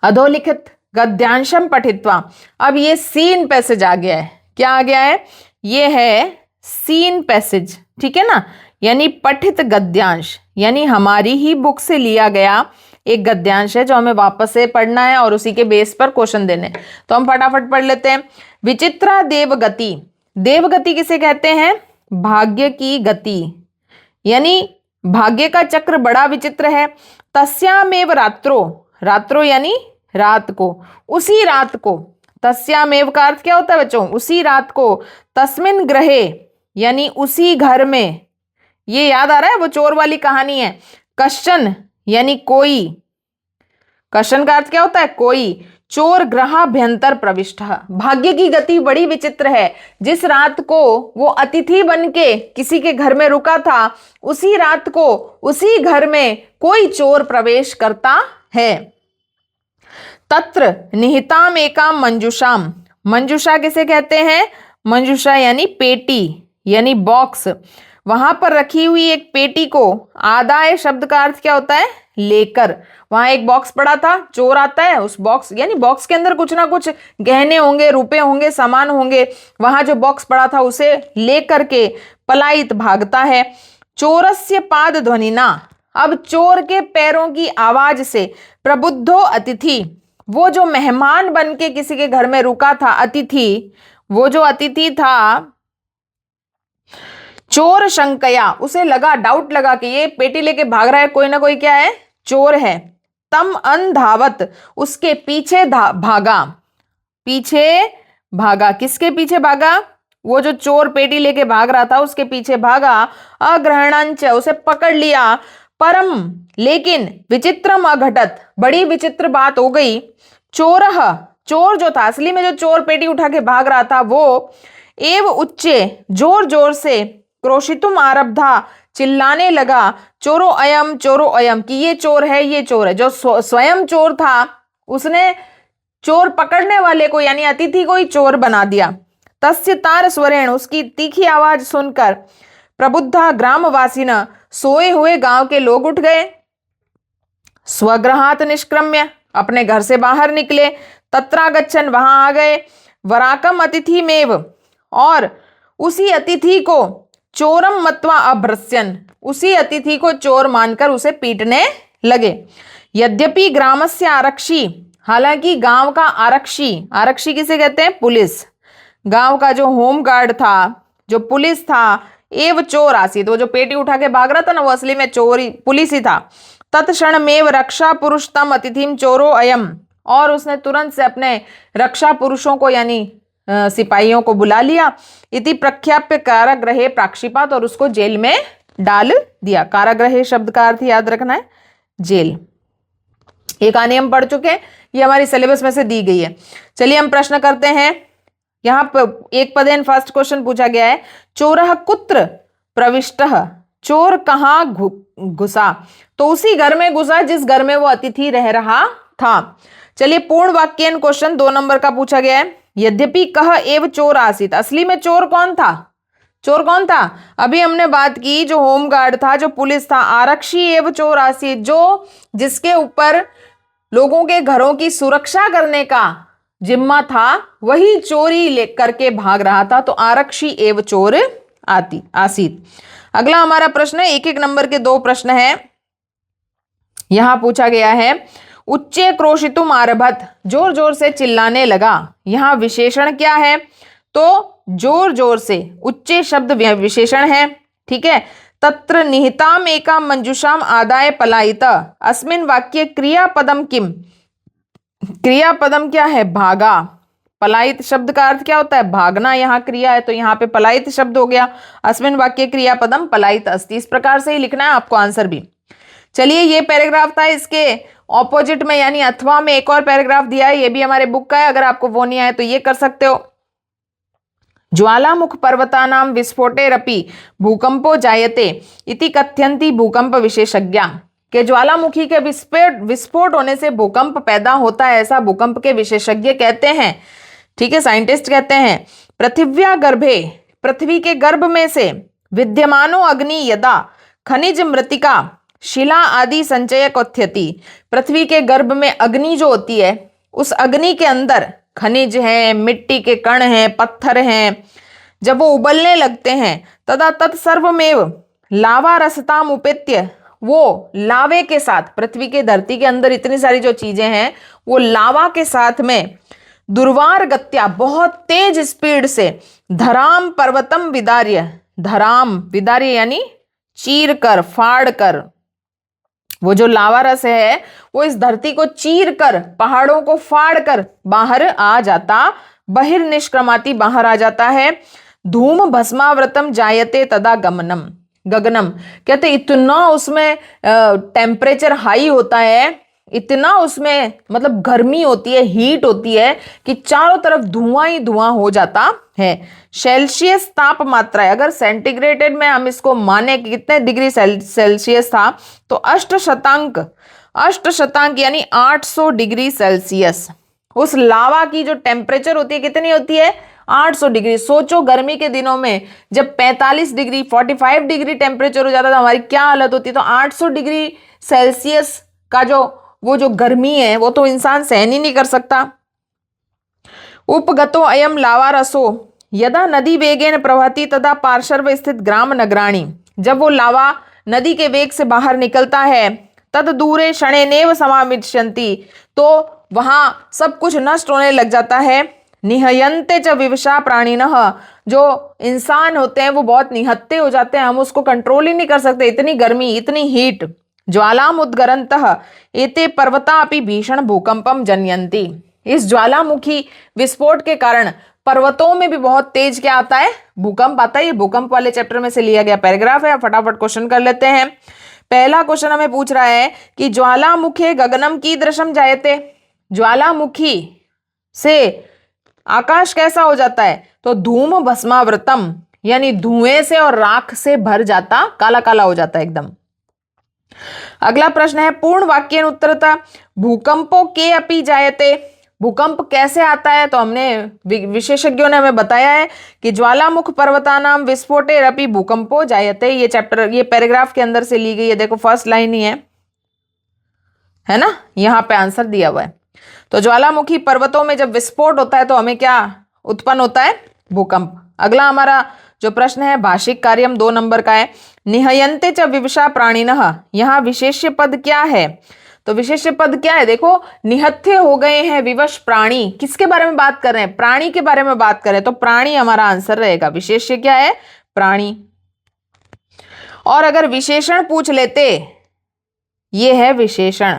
S2: अधोलिखित गद्यांशम पठित्वा। अब ये सीन पैसेज आ गया है। क्या आ गया है? ये है सीन पैसेज, ठीक है ना, यानी पठित गद्यांश, यानी हमारी ही बुक से लिया गया एक गद्यांश है जो हमें वापस से पढ़ना है और उसी के बेस पर क्वेश्चन देने। तो हम फटाफट पढ़ लेते हैं। विचित्रा देवगति। देवगति किसे कहते हैं? भाग्य की गति, यानी भाग्य का चक्र बड़ा विचित्र है। तस्यामेव रात्रो, रात्रो यानी रात को, उसी रात को। तस्यामेव का अर्थ क्या होता है बच्चों? उसी रात को। तस्मिन ग्रहे यानी उसी घर में। ये याद आ रहा है, वो चोर वाली कहानी है। कश्चन यानी कोई, कश्चन का अर्थ क्या होता है? कोई। चोर ग्रहाभ्यंतर प्रविष्ट। भाग्य की गति बड़ी विचित्र है। जिस रात को वो अतिथि बन के किसी के घर में रुका था, उसी रात को उसी घर में कोई चोर प्रवेश करता है। तत्र निहिताम एकाम मंजुषाम। मंजुषा किसे कहते हैं? मंजुषा यानी पेटी, यानी बॉक्स। वहां पर रखी हुई एक पेटी को, आदाय शब्द का अर्थ क्या होता है? लेकर। वहां एक बॉक्स पड़ा था, चोर आता है, उस बॉक्स यानी बॉक्स के अंदर कुछ ना कुछ गहने होंगे, रुपए होंगे, सामान होंगे। वहां जो बॉक्स पड़ा था उसे लेकर के पलायित भागता है। चोरस्य पाद ध्वनिना। अब चोर के पैरों की आवाज से प्रबुद्धो अतिथि, वो जो मेहमान बन के किसी के घर में रुका था, अतिथि, वो जो अतिथि था, चोर शंकया, उसे लगा, डाउट लगा कि ये पेटी लेके भाग रहा है, कोई ना कोई क्या है? चोर है। तम अनधावत, उसके पीछे भागा। पीछे भागा। किसके पीछे भागा? वो जो चोर पेटी लेके भाग रहा था उसके पीछे भागा। अग्रहणांच, उसे पकड़ लिया। परम, लेकिन विचित्रम अघटत, बड़ी विचित्र बात हो गई। चोरह, चोर जो था, असली में जो चोर पेटी उठा के भाग रहा था वो, एव उच्चे, जोर जोर से, क्रोशितुम आरब्धा, चिल्लाने लगा, चोरो अयम, कि ये चोर है, ये चोर है। जो स्वयं चोर था उसने चोर पकड़ने वाले को यानी अतिथि को ही चोर बना दिया। तस्य तार स्वरेण, उसकी तीखी आवाज सुनकर प्रबुद्धा ग्रामवासीन, सोए हुए गांव के लोग उठ गए। स्वगृहात निष्क्रम्य, अपने घर से बाहर निकले। तत्रागच्छन, वहां आ गए। वराकम अतिथि मेव, और उसी अतिथि को चोरम मत्वा अभ्रस्यन, उसी अतिथि को चोर मानकर उसे पीटने लगे। यद्यपि ग्रामस्य आरक्षी, हालांकि गांव का आरक्षी, आरक्षी किसे कहते हैं? पुलिस। गांव का जो होम गार्ड था, जो पुलिस था, एव चोर आसीत, वो जो पेटी उठा के भाग रहा था ना, वो असली में चोर ही, पुलिस ही था। तत्क्षण मेव रक्षा पुरुष तम अतिथिम चोरो अयम, और उसने तुरंत से अपने रक्षा पुरुषों को यानी सिपाहियों को बुला लिया। इति प्रख्याप्य कारागृहे प्राक्षिपात, और उसको जेल में डाल दिया। कारागृह शब्द का अर्थ याद रखना है, जेल। एक कहानी हम पढ़ चुके हैं, ये हमारी सिलेबस में से दी गई है। चलिए हम प्रश्न करते हैं। यहाँ पर एक पदेन फर्स्ट क्वेश्चन पूछा गया है, चोरः कुत्र प्रविष्टः, चोर कहाँ घुसा? तो उसी घर में घुसा जिस घर में वो अतिथि रह रहा था। चलिए पूर्ण वाक्यन क्वेश्चन 2 नंबर का पूछा गया है। यद्यपि कह एव चोर आसीत, असली में चोर कौन था? चोर कौन था? अभी हमने बात की जो होमगार्ड था, जो पुलिस था, आरक्षी एवं चोर आसीत, जो जिसके ऊपर लोगों के घरों की सुरक्षा करने का जिम्मा था, वही चोरी लेकर के भाग रहा था, तो आरक्षी एवं चोर आसीत। अगला हमारा प्रश्न है, एक एक नंबर के 2 प्रश्न है। यहां पूछा गया है उच्चे क्रोशितुम आरभत, जोर जोर से चिल्लाने लगा। यहां विशेषण क्या है? तो जोर जोर से, उच्चे शब्द विशेषण है, ठीक है। तत्र निहिताम एकाम मंजुषाम आदाय पलायित, अस्मिन वाक्य क्रियापदम किम? क्रियापदम क्या है? भागा। पलायित शब्द का अर्थ क्या होता है? भागना। यहाँ क्रिया है तो यहाँ पे पलायित शब्द हो गया। अस्मिन वाक्य क्रियापदम पलायित अस्ति। इस प्रकार से ही लिखना है आपको आंसर भी। चलिए, ये पैराग्राफ था, इसके ऑपोजिट में यानी अथवा में एक और पैराग्राफ दिया है, ये भी हमारे बुक का है, अगर आपको वो नहीं आए तो ये कर सकते हो। ज्वालामुख पर्वतानां विस्फोटेरपि भूकंपो जायते इति कथयन्ति भूकंप विशेषज्ञा, के ज्वालामुखी के विस्फोट होने से भूकंप पैदा होता है, ऐसा भूकंप के विशेषज्ञ कहते हैं, ठीक है, साइंटिस्ट कहते हैं। पृथिव्या गर्भे, पृथ्वी के गर्भ में से, विद्यमानो अग्नि यदा खनिज मृतिका शिला आदि संचय कथ्यति, पृथ्वी के गर्भ में अग्नि जो होती है, उस अग्नि के अंदर खनिज है, मिट्टी के कण हैं, पत्थर हैं, जब वो उबलने लगते हैं, तदा तत्सर्वमेव लावा रसताम उपेत्य, वो लावे के साथ, पृथ्वी के धरती के अंदर इतनी सारी जो चीजें हैं वो लावा के साथ में दुर्वार गत्या, बहुत तेज स्पीड से, धराम पर्वतम विदार्य, धराम विदार्य यानी चीर कर, फाड़ कर, वो जो लावा रस है वो इस धरती को चीर कर, पहाड़ों को फाड़ कर बाहर आ जाता, बहिर्निष्क्रमाति, बाहर आ जाता है। धूम भस्मावृतम जायते तदा गगनम, कहते इतना उसमें टेम्परेचर हाई होता है, इतना उसमें मतलब गर्मी होती है, हीट होती है कि चारों तरफ धुआं ही धुआं हो जाता है। सेल्सियस तापमात्रा है, अगर सेंटीग्रेडेड में हम इसको माने कि कितने डिग्री सेल्सियस था, तो अष्ट शतांक यानी 800 डिग्री सेल्सियस। उस लावा की जो टेम्परेचर होती है कितनी होती है? 800 डिग्री। सोचो गर्मी के दिनों में जब 45 डिग्री 45 डिग्री टेम्परेचर हो जाता था, हमारी क्या हालत होती है। तो 800 डिग्री सेल्सियस का वो जो गर्मी है वो तो इंसान सहन ही नहीं कर सकता। उपगतो अयम लावा रसो यदा नदी वेगेन प्रवहति तदा पार्श्व स्थित ग्राम नगराणी, जब वो लावा नदी के वेग से बाहर निकलता है, तद दूरे क्षणेनेव समाविशन्ति, तो वहां सब कुछ नष्ट होने लग जाता है। निहयन्ते च विवशा प्राणिनः, जो इंसान होते हैं वो बहुत निहत्ते हो जाते हैं, हम उसको कंट्रोल ही नहीं कर सकते, इतनी गर्मी, इतनी हीट। ज्वालाम उद्गरन्तः एते पर्वता अपि भीषण भूकंपम जनयन्ति, इस ज्वालामुखी विस्फोट के कारण पर्वतों में भी बहुत तेज क्या आता है? भूकंप आता है। ये भूकंप वाले चैप्टर में से लिया गया पैराग्राफ है। फटाफट क्वेश्चन कर लेते हैं। पहला क्वेश्चन हमें पूछ रहा है कि ज्वालामुखे गगनम कीदृशम जायते, ज्वालामुखी से आकाश कैसा हो जाता है? तो धूम भस्मावृतम यानी धुएं से और राख से भर जाता, काला काला हो जाता है एकदम। अगला प्रश्न है पूर्ण वाक्येन उत्तरता भूकंपों के अपि जायते, भूकंप कैसे आता है? तो हमने विशेषज्ञों ने हमें बताया है कि ज्वालामुख पर्वतानाम विस्फोटेरपि भूकंपो जायते, ये चैप्टर, ये पैराग्राफ के अंदर से ली गई है। देखो फर्स्ट लाइन ही है ना, यहाँ पे आंसर दिया हुआ है। तो ज्वालामुखी पर्वतों में जब विस्फोट होता है तो हमें क्या उत्पन्न होता है? भूकंप। अगला हमारा जो प्रश्न है भाषिक कार्यम 2 नंबर का है। निहयन्ते च विवशा प्राणिनः, यहाँ विशेष्य पद क्या है? तो विशेष्य पद क्या है? देखो निहत्थे हो गए हैं विवश प्राणी, किसके बारे में बात कर रहे हैं? प्राणी के बारे में बात कर रहे हैं, तो प्राणी हमारा आंसर रहेगा। विशेष्य क्या है? प्राणी। और अगर विशेषण पूछ लेते, ये है विशेषण,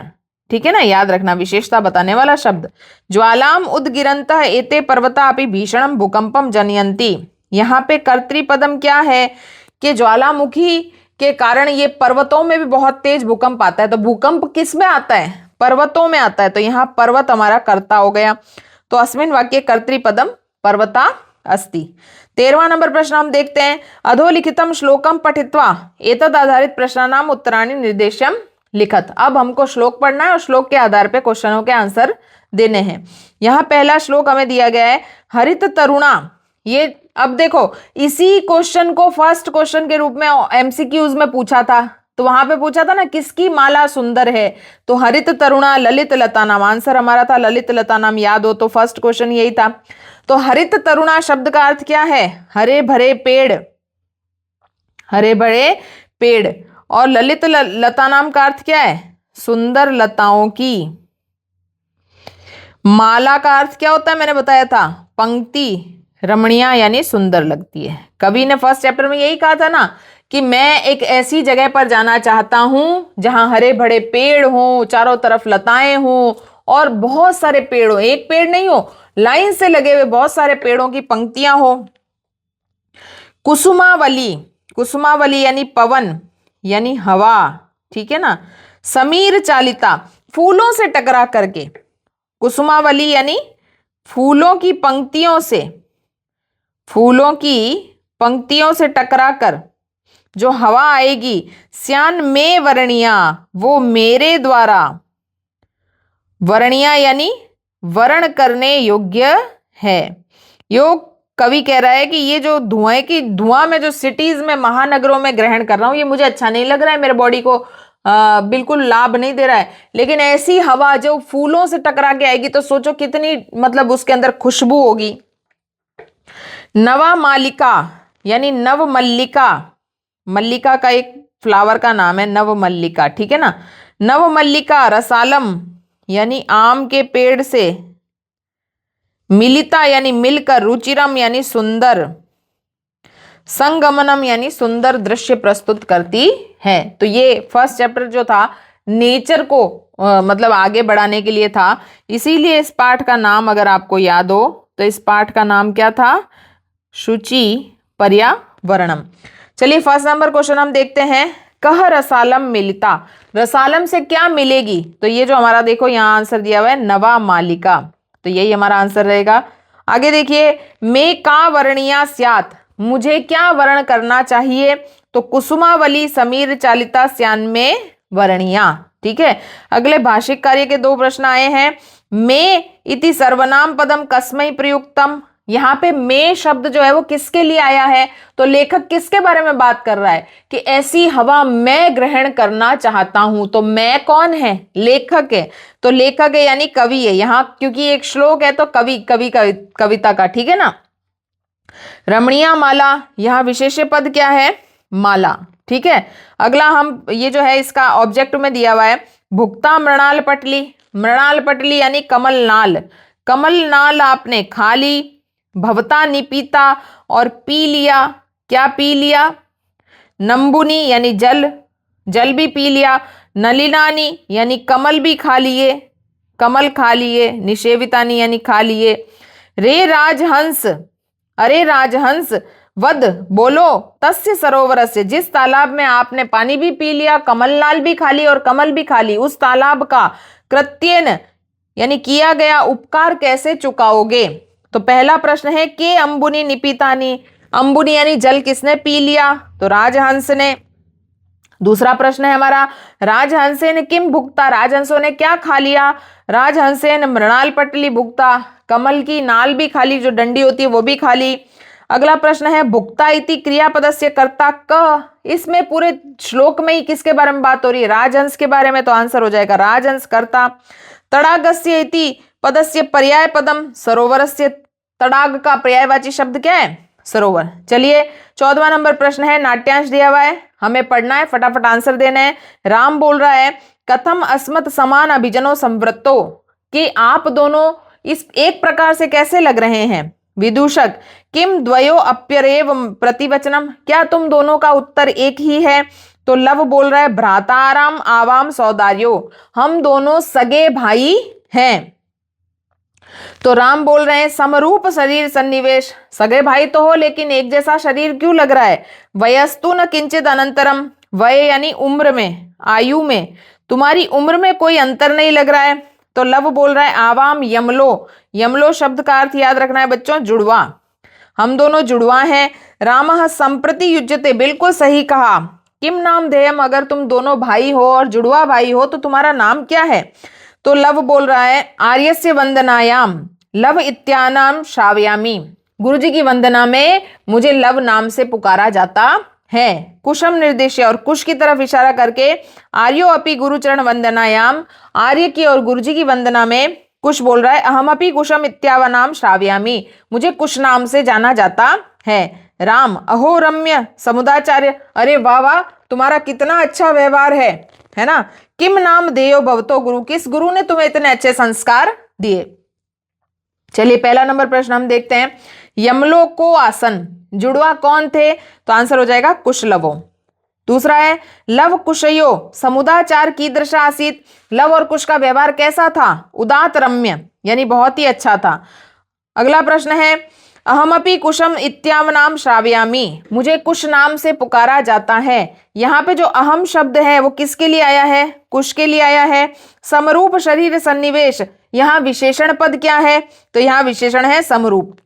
S2: ठीक है ना, याद रखना, विशेषता बताने वाला शब्द। ज्वालाम उद्गिरन्तः एते पर्वता अपि भीषणम भूकंपम जनयन्ति, यहाँ पे कर्तृपदम क्या है कि ज्वालामुखी के कारण ये पर्वतों में भी बहुत तेज भूकंप आता है। तो भूकंप किस में आता है? पर्वतों में आता है, तो यहाँ पर्वत हमारा कर्ता हो गया। तो अस्मिन् वाक्ये कर्तृपदम पर्वता अस्ति। 13वां नंबर प्रश्न हम देखते हैं। अधोलिखितम श्लोकम पठित्वा एतद आधारित प्रश्नानाम उत्तराणि निर्देशम लिखत। अब हमको श्लोक पढ़ना है और श्लोक के आधार पे क्वेश्चनों के आंसर देने हैं। यहाँ पहला श्लोक हमें दिया गया है, हरित तरुणा, ये अब देखो, इसी क्वेश्चन को फर्स्ट क्वेश्चन के रूप में एमसीक्यूज में पूछा था, तो वहां पे पूछा था ना किसकी माला सुंदर है, तो हरित तरुणा ललित लता नाम, आंसर हमारा था ललित लता नाम, याद हो तो फर्स्ट क्वेश्चन यही था। तो हरित तरुणा शब्द का अर्थ क्या है? हरे भरे पेड़, हरे भरे पेड़। और ललित लता नाम का अर्थ क्या है? सुंदर लताओं की। माला का अर्थ क्या होता है? मैंने बताया था, पंक्ति, रमणीया यानी सुंदर लगती है। कवि ने फर्स्ट चैप्टर में यही कहा था ना कि मैं एक ऐसी जगह पर जाना चाहता हूं जहां हरे भरे पेड़ हों, चारों तरफ लताएं हों और बहुत सारे पेड़ हो, एक पेड़ नहीं हो, लाइन से लगे हुए बहुत सारे पेड़ों की पंक्तियां हो। कुसुमावली, कुसुमावली यानी पवन यानी हवा, ठीक है ना। समीर चालिता, फूलों से टकरा करके, कुसुमावली यानी फूलों की पंक्तियों से, फूलों की पंक्तियों से टकराकर जो हवा आएगी। श्यान में वर्णिया, वो मेरे द्वारा, वर्णिया यानी वर्ण करने योग्य है। यो कवि कह रहा है कि ये जो धुआं में जो सिटीज में, महानगरों में ग्रहण कर रहा हूं, ये मुझे अच्छा नहीं लग रहा है, मेरे बॉडी को बिल्कुल लाभ नहीं दे रहा है। लेकिन ऐसी हवा जो फूलों से टकरा के आएगी तो सोचो कितनी, मतलब उसके अंदर खुशबू होगी। नवा मालिका यानी नव मल्लिका, मल्लिका का एक फ्लावर का नाम है नव मल्लिका, ठीक है ना। नव मल्लिका। रसालम यानी आम के पेड़ से, मिलिता यानी मिलकर, रुचिरम यानी सुंदर, संगमनम यानी सुंदर दृश्य प्रस्तुत करती है। तो ये फर्स्ट चैप्टर जो था नेचर को मतलब आगे बढ़ाने के लिए था, इसीलिए इस पाठ का नाम अगर आपको याद हो तो इस पाठ का नाम क्या था? शुचि पर्यावरणम। चलिए फर्स्ट नंबर क्वेश्चन हम देखते हैं। कह रसालम मिलिता, रसालम से क्या मिलेगी? तो ये जो हमारा देखो यहाँ आंसर दिया हुआ है नवा मालिका, तो यही हमारा आंसर रहेगा। आगे देखिए, मैं का वर्णिया स्यात, मुझे क्या वर्ण करना चाहिए? तो कुसुमावली समीर चालिता श्यान में वर्णिया, ठीक है। अगले भाषिक कार्य के 2 प्रश्न आए हैं। मैं इति सर्वनाम पदम कस्मै प्रयुक्तम, यहाँ पे मैं शब्द जो है वो किसके लिए आया है? तो लेखक किसके बारे में बात कर रहा है कि ऐसी हवा मैं ग्रहण करना चाहता हूं। तो मैं कौन है? लेखक है। तो लेखक है यानी कवि है यहाँ, क्योंकि एक श्लोक है तो कविता का, ठीक है ना। रमणीया माला, यहाँ विशेष्य पद क्या है? माला, ठीक है। अगला हम ये जो है इसका ऑब्जेक्ट में दिया हुआ है, भुक्ता मृणाल पटली, मृणाल पटली यानी कमल नाल, कमल नाल आपने खा ली। भवता निपीता और पी लिया, क्या पी लिया? नंबुनी यानी जल, जल भी पी लिया। नलिनानी यानी कमल भी खा लिए, कमल खा लिए। निषेवितानी यानी खा लिए। रे राजहंस, अरे राजहंस, वद बोलो, तस्य सरोवरस्य, जिस तालाब में आपने पानी भी पी लिया, कमल नाल भी खा ली और कमल भी खा ली, उस तालाब का कृत्येन यानी किया गया उपकार कैसे चुकाओगे? तो पहला प्रश्न है के अंबुनी निपीतानी, अंबुनी यानी जल किसने पी लिया? तो राजहंस ने। दूसरा प्रश्न है हमारा, राजहंसेन किम भुक्ता, राजहंसों ने क्या खा लिया? राजहंसेन मृणाल पटली भुक्ता, कमल की नाल भी खा ली, जो डंडी होती है वो भी खा ली। अगला प्रश्न है भुक्ता इति क्रियापदस्य कर्ता क, इसमें पूरे श्लोक में ही किसके बारे में बात हो रही है? राजहंस के बारे में, तो आंसर हो जाएगा राजहंस कर्ता। तड़ागस्य इति पदस्य पर्याय पदम सरोवरस्य, तड़ाग का पर्यायवाची शब्द क्या है? सरोवर। चलिए 14वां नंबर प्रश्न है, नाट्यांश दिया हुआ है, हमें पढ़ना है, फटाफट आंसर देना है। राम बोल रहा है कथम अस्मत् समान अभिजनो संवृत्तो, कि आप दोनों इस एक प्रकार से कैसे लग रहे हैं? विदूषक किम द्वयो अप्यरेव प्रतिवचनम, क्या तुम दोनों का उत्तर एक ही है? तो लव बोल रहा है भ्राताराम आवाम सौदार्यो, हम दोनों सगे भाई हैं। तो राम बोल रहे हैं समरूप शरीर सन्निवेश, सगे भाई तो हो लेकिन एक जैसा शरीर क्यों लग रहा है? वयस्तु न किंचित अनंतरम, वय यानी उम्र में, आयु में, तुम्हारी उम्र में कोई अंतर नहीं लग रहा है। तो लव बोल रहा है आवाम यमलो, यमलो शब्द का अर्थ याद रखना है बच्चों, जुड़वा, हम दोनों जुड़वा हैं। रामः संप्रति युज्यते, बिल्कुल सही कहा। किम नाम धेयम, अगर तुम दोनों भाई हो और जुड़वा भाई हो तो तुम्हारा नाम क्या है? तो लव बोल रहा है आर्यस्य वंदनायाम लव इत्यानाम श्रावयामी, गुरुजी की वंदना में मुझे लव नाम से पुकारा जाता है। कुशम निर्देश्य और कुश की तरफ इशारा करके आर्यो अपि गुरुचरण वंदनायाम, आर्य की और गुरुजी की वंदना में कुश बोल रहा है अहमपि कुशम इत्यावनाम श्राव्यामि, मुझे कुश नाम से जाना जाता है। राम अहो रम्य समुदाचार्य, अरे वाह वाह तुम्हारा कितना अच्छा व्यवहार है ना। किम नाम देयो भवतो गुरु, किस गुरु ने तुम्हें इतने अच्छे संस्कार दिए। चलिए पहला नंबर प्रश्न हम देखते हैं। यमलोको आसन जुड़वा कौन थे, तो आंसर हो जाएगा कुशलवो। दूसरा है लव कुशयो समुदाचार कीदृश आसीत, लव और कुश का व्यवहार कैसा था, उदात रम्य यानी बहुत ही अच्छा था। अगला प्रश्न है अहमपि कुशम इत्यावनाम श्राव्यामि, मुझे कुश नाम से पुकारा जाता है। यहाँ पे जो अहम शब्द है वो किसके लिए आया है, कुश के लिए आया है। समरूप शरीर सन्निवेश, यहाँ विशेषण पद क्या है, तो यहाँ विशेषण है समरूप।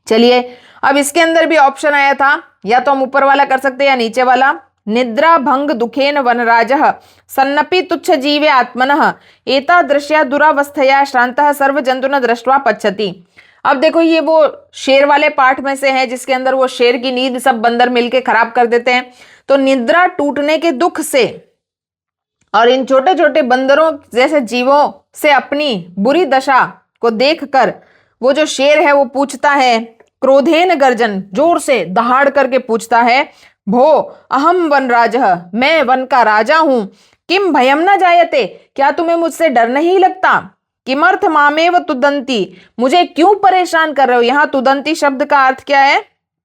S2: चलिए अब इसके अंदर भी ऑप्शन आया था, या तो हम ऊपर वाला कर सकते हैं या नीचे वाला। निद्रा भंग दुखेन वनराजः सन्नपि तुच्छ जीवे आत्मनः एतादृश्या दुरावस्थया श्रान्तः सर्व जंतुन दृष्ट्वा पच्छति। अब देखो ये वो शेर वाले पाठ में से है जिसके अंदर वो शेर की नींद सब बंदर मिलके खराब कर देते हैं। तो निद्रा टूटने के दुख से और इन छोटे छोटे बंदरों जैसे जीवों से अपनी बुरी दशा को देखकर वो जो शेर है वो पूछता है, क्रोधेन गर्जन जोर से दहाड़ करके पूछता है, भो अहम वनराजः, मैं वन का राजा हूं, किम भयम न जायते, क्या तुम्हें मुझसे डर नहीं लगता, किमर्थ मामेव तुदंती, मुझे क्यों परेशान कर रहे हो। यहाँ तुदंती शब्द का अर्थ क्या है,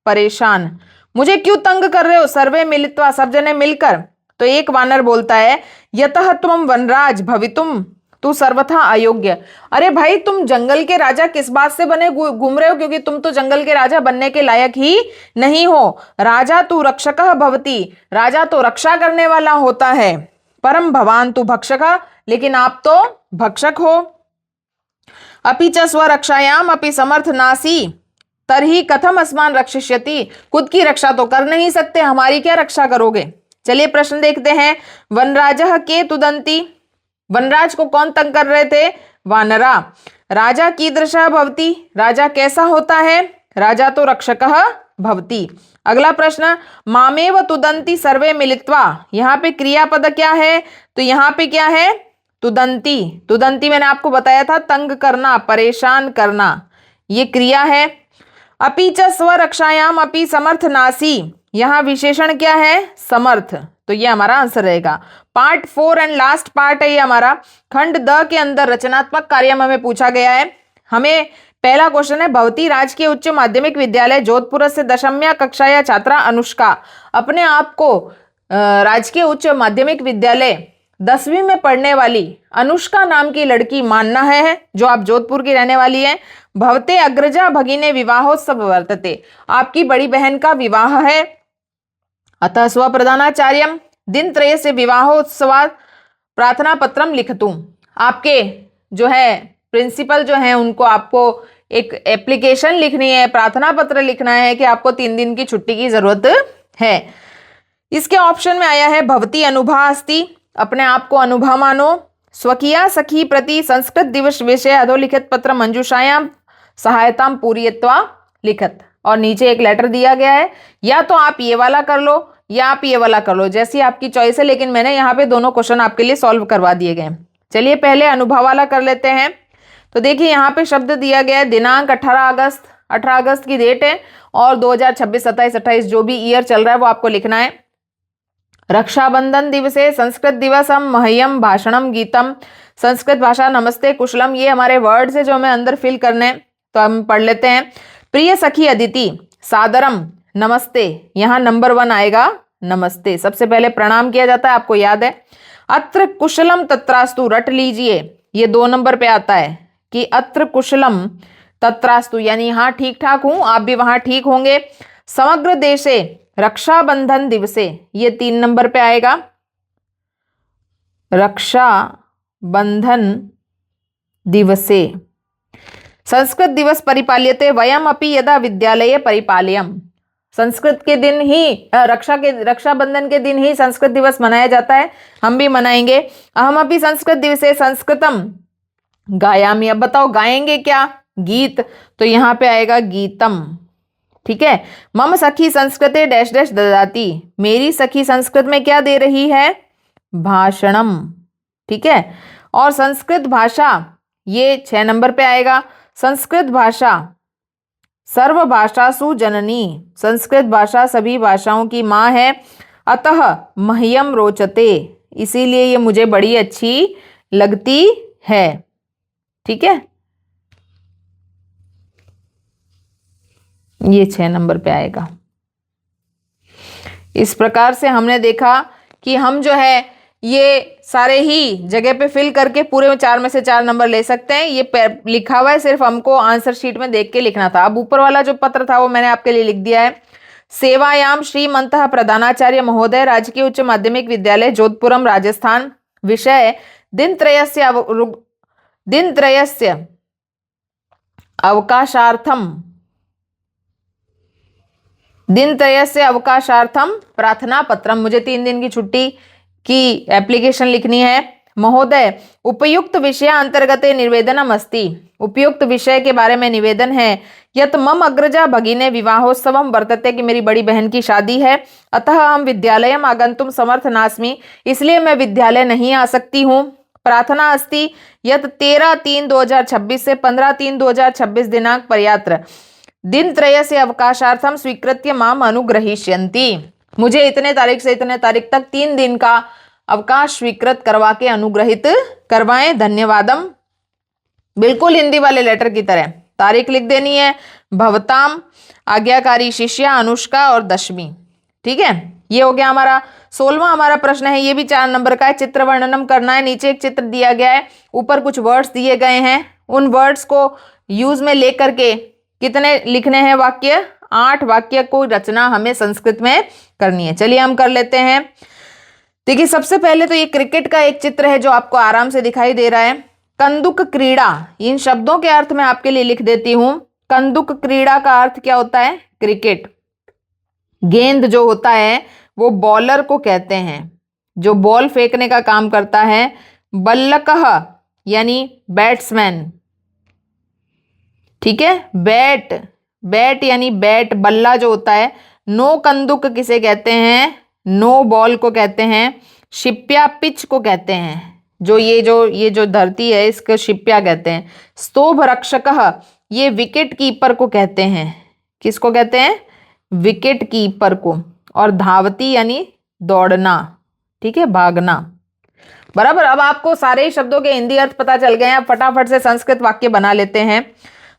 S2: परेशान, मुझे क्यों तंग कर रहे हो। सर्वे मिलित्वा, सब जने मिलकर। तो एक वानर बोलता है यतः त्वं वनराज भवितुम, तू सर्वथा अयोग्य, अरे भाई तुम जंगल के राजा किस बात से बने घूम रहे हो, क्योंकि तुम तो जंगल के राजा बनने के लायक ही नहीं हो। राजा तू रक्षकः भवति, राजा तो रक्षा करने वाला होता है। परम भवान तू भक्षकः, लेकिन आप तो भक्षक हो। अपि च स्वरक्षायाम अपि समर्थ नासी तरही कथम अस्मान रक्षिष्यति, खुद की रक्षा तो कर नहीं सकते, हमारी क्या रक्षा करोगे। चलिए प्रश्न देखते हैं। वनराजः के तुदंती, वनराज को कौन तंग कर रहे थे, वानरा। राजा कीदृशः भवति, राजा कैसा होता है, राजा तो रक्षकः भवति। अगला प्रश्न मामेव तुदंती सर्वे मिलित्वा, यहाँ पे क्रियापद क्या है, तो यहाँ पे क्या है, तुदंती। तुदंती मैंने आपको बताया था तंग करना, परेशान करना, ये क्रिया है। अपि च स्वरक्षायाम अपि समर्थ नासी, यहाँ विशेषण क्या है, समर्थ, तो ये हमारा आंसर रहेगा। पार्ट 4 एंड लास्ट पार्ट है ये हमारा। खंड द के अंदर रचनात्मक कार्य में हमें पूछा गया है। हमें पहला क्वेश्चन है भवती राजकीय उच्च माध्यमिक विद्यालय जोधपुर से दशम्या कक्षाया छात्रा अनुष्का, अपने आप को राजकीय उच्च माध्यमिक विद्यालय 10वीं में पढ़ने वाली अनुष्का नाम की लड़की मानना है, जो आप जोधपुर की रहने वाली है। भवते अग्रजा भगिने विवाहोत्सव वर्तते, आपकी बड़ी बहन का विवाह है। अतः स्वप्रधानाचार्यम दिन त्रय से विवाहोत्सवात प्रार्थना पत्रम लिखतूं, आपके जो है प्रिंसिपल जो है उनको आपको एक एप्लीकेशन लिखनी है, प्रार्थना पत्र लिखना है कि आपको 3 दिन की छुट्टी की जरूरत है। इसके ऑप्शन में आया है भवती अनुभा अस्ति, अपने आप को अनुभा मानो। स्वकीया सखी प्रति संस्कृत दिवस विषय अधोलिखित पत्र मंजूषायाम सहायताम पूर्यत्वा लिखत, और नीचे एक लेटर दिया गया है, या तो आप ये वाला कर लो या आप ये वाला कर लो, जैसी आपकी चॉइस है, लेकिन मैंने यहाँ पे दोनों क्वेश्चन आपके लिए सॉल्व करवा दिए गए। चलिए पहले अनुभव वाला कर लेते हैं। तो देखिए यहाँ पे शब्द दिया गया है दिनांक 18 अगस्त की डेट है, और 2026, 27, 28 जो भी ईयर चल रहा है वो आपको लिखना है। रक्षाबंधन दिवसे संस्कृत दिवसम मह्यम भाषणम गीतम, संस्कृत भाषा नमस्ते कुशलम, ये हमारे वर्ड्स है जो हमें अंदर फिल करने, तो हम पढ़ लेते हैं। प्रिय सखी अदिति सादरम नमस्ते, यहाँ नंबर 1 आएगा नमस्ते, सबसे पहले प्रणाम किया जाता है, आपको याद है। अत्र कुशलम तत्रास्तु, रट लीजिए, ये 2 नंबर पे आता है कि अत्र कुशलम तत्रास्तु, यानी यहाँ ठीक ठाक हूं, आप भी वहां ठीक होंगे। समग्र देशे रक्षाबंधन दिवसे, ये 3 नंबर पे आएगा। रक्षाबंधन दिवसे संस्कृत दिवस परिपाल्यते वयम अपि यदा विद्यालये परिपाल्यम, संस्कृत के दिन ही रक्षाबंधन के दिन ही संस्कृत दिवस मनाया जाता है, हम भी मनाएंगे। अहम अपि संस्कृत दिवसे संस्कृतम गायामि, अब बताओ गाएंगे क्या, गीत, तो यहाँ पे आएगा गीतम। ठीक है। मम सखी संस्कृते डैश डैश ददाती, मेरी सखी संस्कृत में क्या दे रही है? भाषणम। ठीक है। और संस्कृत भाषा, ये 6 नंबर पे आएगा। संस्कृत भाषा सर्वभाषासु जननी, संस्कृत भाषा सभी भाषाओं की माँ है। अतः मह्यम रोचते, इसीलिए ये मुझे बड़ी अच्छी लगती है। ठीक है, ये 6 नंबर पे आएगा। इस प्रकार से हमने देखा कि हम जो है ये सारे ही जगह पे फिल करके पूरे 4 में से 4 नंबर ले सकते हैं। ये लिखा हुआ है, सिर्फ हमको आंसर शीट में देख के लिखना था। अब ऊपर वाला जो पत्र था वो मैंने आपके लिए लिख दिया है। सेवायाम श्रीमंतः प्रधानाचार्य महोदय, राजकीय उच्च माध्यमिक विद्यालय जोधपुरम राजस्थान। विषय दिनत्रयस्य अवकाशार्थम प्रार्थना पत्रम, मुझे 3 दिन की छुट्टी की एप्लीकेशन लिखनी है। महोदय, उपयुक्त विषय अंतर्गत निवेदनम अस्ति, उपयुक्त विषय के बारे में निवेदन है। यत मम अग्रजा भगिने विवाहोत्सवम वर्तते, कि मेरी बड़ी बहन की शादी है। अतः हम विद्यालयम आगंतुम समर्थ नास्मि, इसलिए मैं विद्यालय नहीं आ सकती हूँ। प्रार्थना अस्ति यत 13/3/2026 से 15/3/2026 दिनांक पर्यात्र दिनत्रयस्य अवकाशार्थम स्वीकृत्य माम अनुग्रहीष्यन्ति, मुझे इतने तारीख से इतने तारीख तक 3 दिन का अवकाश स्वीकृत करवा के अनुग्रहित करवाएं, धन्यवादम। बिल्कुल हिंदी वाले लेटर की तरह तारीख लिख देनी है। भवताम आज्ञाकारी शिष्या अनुष्का और दशमी। ठीक है, ये हो गया हमारा 16वां हमारा प्रश्न है। ये भी 4 नंबर का है। चित्र वर्णनम करना है। नीचे एक चित्र दिया गया है, ऊपर कुछ वर्ड्स दिए गए हैं। उन वर्ड्स को यूज में लेकर के कितने लिखने हैं वाक्य? 8 वाक्य को रचना हमें संस्कृत में करनी है। चलिए हम कर लेते हैं। देखिए, सबसे पहले तो ये क्रिकेट का एक चित्र है जो आपको आराम से दिखाई दे रहा है। कंदुक क्रीड़ा, इन शब्दों के अर्थ मैं आपके लिए लिख देती हूं। कंदुक क्रीड़ा का अर्थ क्या होता है? क्रिकेट। गेंद जो होता है वो बॉलर को कहते हैं, जो बॉल फेंकने का काम करता है। बल्लकः यानी बैट्समैन। ठीक है, बैट यानी बैट, बल्ला जो होता है। नो कंदुक किसे कहते हैं? नो बॉल को कहते हैं। शिप्या पिच को कहते हैं, जो ये जो धरती है इसको शिप्या कहते हैं। स्तोभ रक्षकः, ये विकेट कीपर को कहते हैं। किसको कहते हैं? विकेट कीपर को। और धावती यानी दौड़ना। ठीक है, भागना। बराबर। अब आपको सारे ही शब्दों के हिंदी अर्थ पता चल गए हैं। अब फटाफट से संस्कृत वाक्य बना लेते हैं।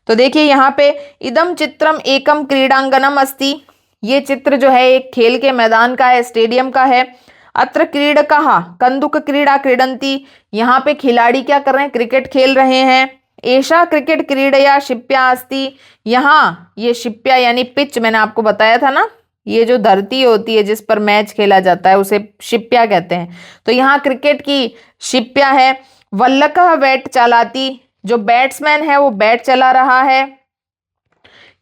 S2: तो देखिए यहाँ पे इदम चित्रम एकम क्रीडांगनम अस्ति, ये चित्र जो है एक खेल के मैदान का है, स्टेडियम का है। अत्र क्रीडकः कंदुक क्रीड़ा क्रीडन्ति, यहाँ पे खिलाड़ी क्या कर रहे हैं? क्रिकेट खेल रहे हैं। एषा क्रिकेट क्रीडया शिप्या अस्ति, यहाँ ये शिप्या यानी पिच, मैंने आपको बताया था ना, ये जो धरती होती है जिस पर मैच खेला जाता है उसे शिप्या कहते हैं। तो यहाँ क्रिकेट की शिप्या है। वल्लकः बैट चालाती, जो बैट्समैन है वो बैट चला रहा है।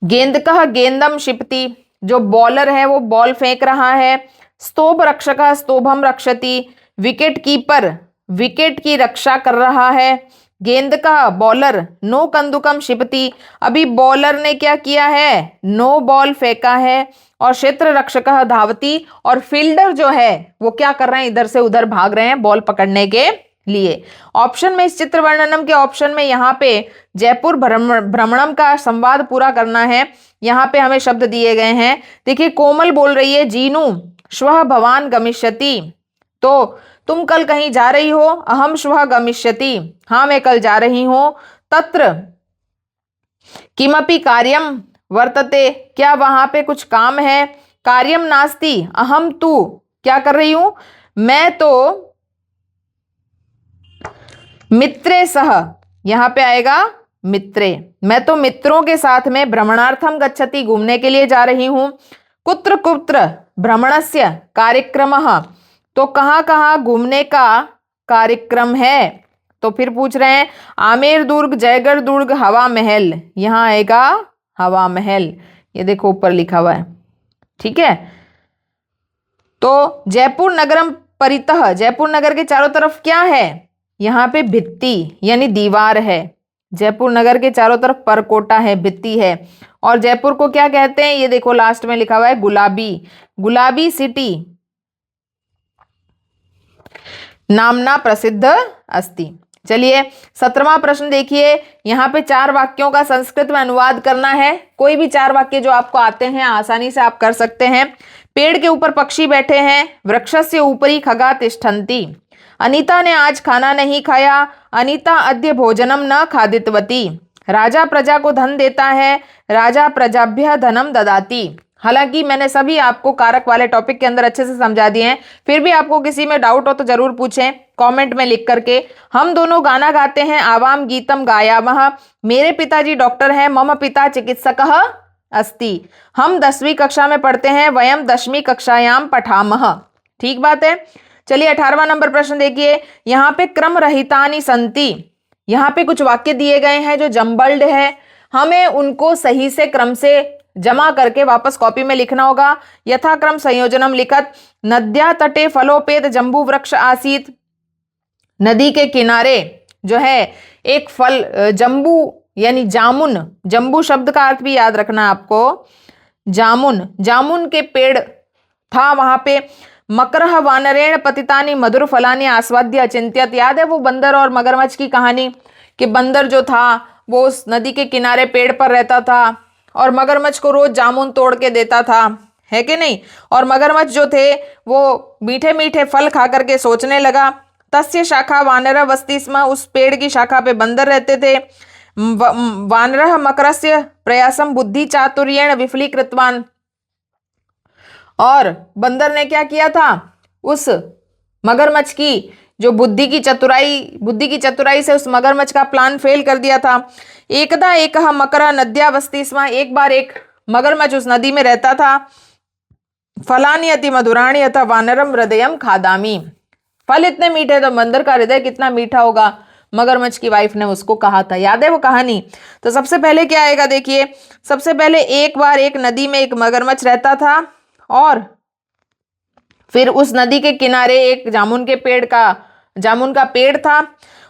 S2: गेंदकः गेंदम क्षिपति, जो बॉलर है वो बॉल फेंक रहा है। स्तोभ रक्षकः स्तोभम रक्षति, विकेट कीपर विकेट की रक्षा कर रहा है। गेंदकः बॉलर नो कंदुकम क्षिपति, अभी बॉलर ने क्या किया है? नो बॉल फेंका है। और क्षेत्र रक्षकः धावती, और फील्डर जो है वो क्या कर रहे हैं? इधर से उधर भाग रहे हैं बॉल पकड़ने के लिए। ऑप्शन में, इस चित्र वर्णनम के ऑप्शन में यहाँ पे जयपुर भ्रमणम का संवाद पूरा करना है। यहाँ पे हमें शब्द दिए गए हैं। देखिए, कोमल बोल रही है जीनू श्वः भवान गमिष्यति, तो तुम कल कहीं जा रही हो? अहम श्वः गमिष्यति, हाँ मैं कल जा रही हूं। तत्र किमपि कार्यम वर्तते, क्या वहां पे कुछ काम है? कार्यम नास्ति अहम तु, क्या कर रही हूं? मैं तो मित्रे सह, यहां पे आएगा मित्रे, मैं तो मित्रों के साथ में भ्रमणार्थम गच्छति, घूमने के लिए जा रही हूं। कुत्र कुत्र भ्रमणस्य कार्यक्रमः, तो कहाँ कहाँ घूमने का कार्यक्रम है? तो फिर पूछ रहे हैं आमेर दुर्ग, जयगढ़ दुर्ग, हवा महल, यहाँ आएगा हवा महल। ये देखो ऊपर लिखा हुआ है। ठीक है, तो जयपुर नगरम परितः, जयपुर नगर के चारों तरफ क्या है? यहाँ पे भित्ति यानी दीवार है। जयपुर नगर के चारों तरफ परकोटा है, भित्ती है। और जयपुर को क्या कहते हैं, ये देखो लास्ट में लिखा हुआ है गुलाबी, गुलाबी सिटी नामना प्रसिद्ध अस्ति। चलिए 17वां प्रश्न देखिए, यहाँ पे 4 वाक्यों का संस्कृत में अनुवाद करना है। कोई भी 4 वाक्य जो आपको आते हैं आसानी से आप कर सकते हैं। पेड़ के ऊपर पक्षी बैठे हैं, वृक्षस्य ऊपरी खगा तिष्ठन्ति। अनीता ने आज खाना नहीं खाया, अनीता अद्य भोजनम न खादितवती। राजा प्रजा को धन देता है, राजा प्रजाभ्य धनम ददाति। हालांकि मैंने सभी आपको कारक वाले टॉपिक के अंदर अच्छे से समझा दिए हैं, फिर भी आपको किसी में डाउट हो तो जरूर पूछें कमेंट में लिख करके। हम दोनों गाना गाते हैं, आवाम गीतम गायामः। मेरे पिताजी डॉक्टर हैं, मम पिता चिकित्सकः अस्ति। हम 10वीं कक्षा में पढ़ते हैं, वयम 10वीं कक्षायाम पठामः। ठीक बात है। चलिए 18वां नंबर प्रश्न देखिए, यहाँ पे क्रम रहितानि संति। यहाँ पे कुछ वाक्य दिए गए हैं जो जम्बल्ड है, हमें उनको सही से क्रम से जमा करके वापस कॉपी में लिखना होगा। यथाक्रम संयोजनम लिखत। नद्या तटे फलोपेत जम्बू वृक्ष आसीत। नदी के किनारे जो है एक फल जम्बू यानी जामुन, जम्बू शब्द का अर्थ भी याद रखना है आपको, जामुन, जामुन के पेड़ था वहां पे। मकरह वानरेण पतितानि मधुर फलानि आस्वाद्य अचिंत्यत। याद है वो बंदर और मगरमच्छ की कहानी, कि बंदर जो था वो उस नदी के किनारे पेड़ पर रहता था और मगरमच्छ को रोज जामुन तोड़ के देता था, है कि नहीं। और मगरमच्छ जो थे वो मीठे मीठे फल खा करके सोचने लगा। तस्य शाखा वानर वस्ति स्म। उस पेड़ की शाखा पे बंदर रहते थे। वानरः मकरस्य प्रयासम बुद्धि चातुर्येण विफलीकृतवान। और बंदर ने क्या किया था, उस मगरमच्छ की जो बुद्धि की चतुराई से उस मगरमच्छ का प्लान फेल कर दिया था। एकदा एकः मकरः नद्यावस्ति स्म। एक बार एक मगरमच्छ उस नदी में रहता था। फलानि अति मधुराणि अतः वानरम हृदयम खादामि। फल इतने मीठे तो बंदर का हृदय कितना मीठा होगा, मगरमच्छ की वाइफ ने उसको कहा था। याद है वो कहानी। तो सबसे पहले क्या आएगा देखिए, सबसे पहले एक बार एक नदी में एक मगरमच्छ रहता था और फिर उस नदी के किनारे एक जामुन का पेड़ था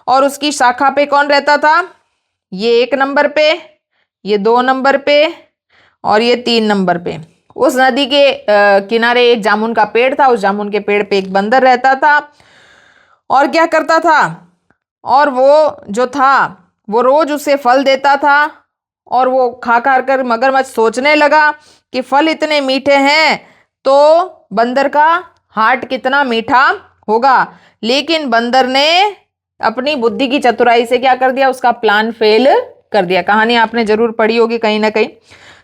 S2: और उसकी शाखा पे कौन रहता था, ये 1 नंबर पे, ये 2 नंबर पे और ये 3 नंबर पे। उस नदी के किनारे एक जामुन का पेड़ था, उस जामुन के पेड़ पे एक बंदर रहता था और क्या करता था, और वो जो था वो रोज उसे फल देता था और वो खा कर मगरमच्छ सोचने लगा कि फल इतने मीठे हैं तो बंदर का हार्ट कितना मीठा होगा। लेकिन बंदर ने अपनी बुद्धि की चतुराई से क्या कर दिया, उसका प्लान फेल कर दिया। कहानी आपने जरूर पढ़ी होगी कहीं ना कहीं।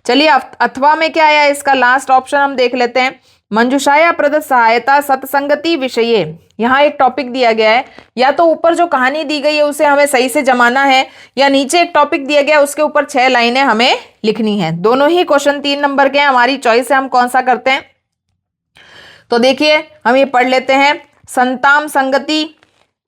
S2: चलिए अथवा में क्या आया, इसका लास्ट ऑप्शन हम देख लेते हैं। मंजुषाया प्रदत्त सहायता सत्संगति विषये। यहाँ एक टॉपिक दिया गया है, या तो ऊपर जो कहानी दी गई है उसे हमें सही से जमाना है, या नीचे एक टॉपिक दिया गया है उसके ऊपर 6 लाइनें हमें लिखनी है। दोनों ही क्वेश्चन 3 नंबर के हैं, हमारी चॉइस है हम कौन सा करते हैं। तो देखिए हम ये पढ़ लेते हैं। संताम संगति,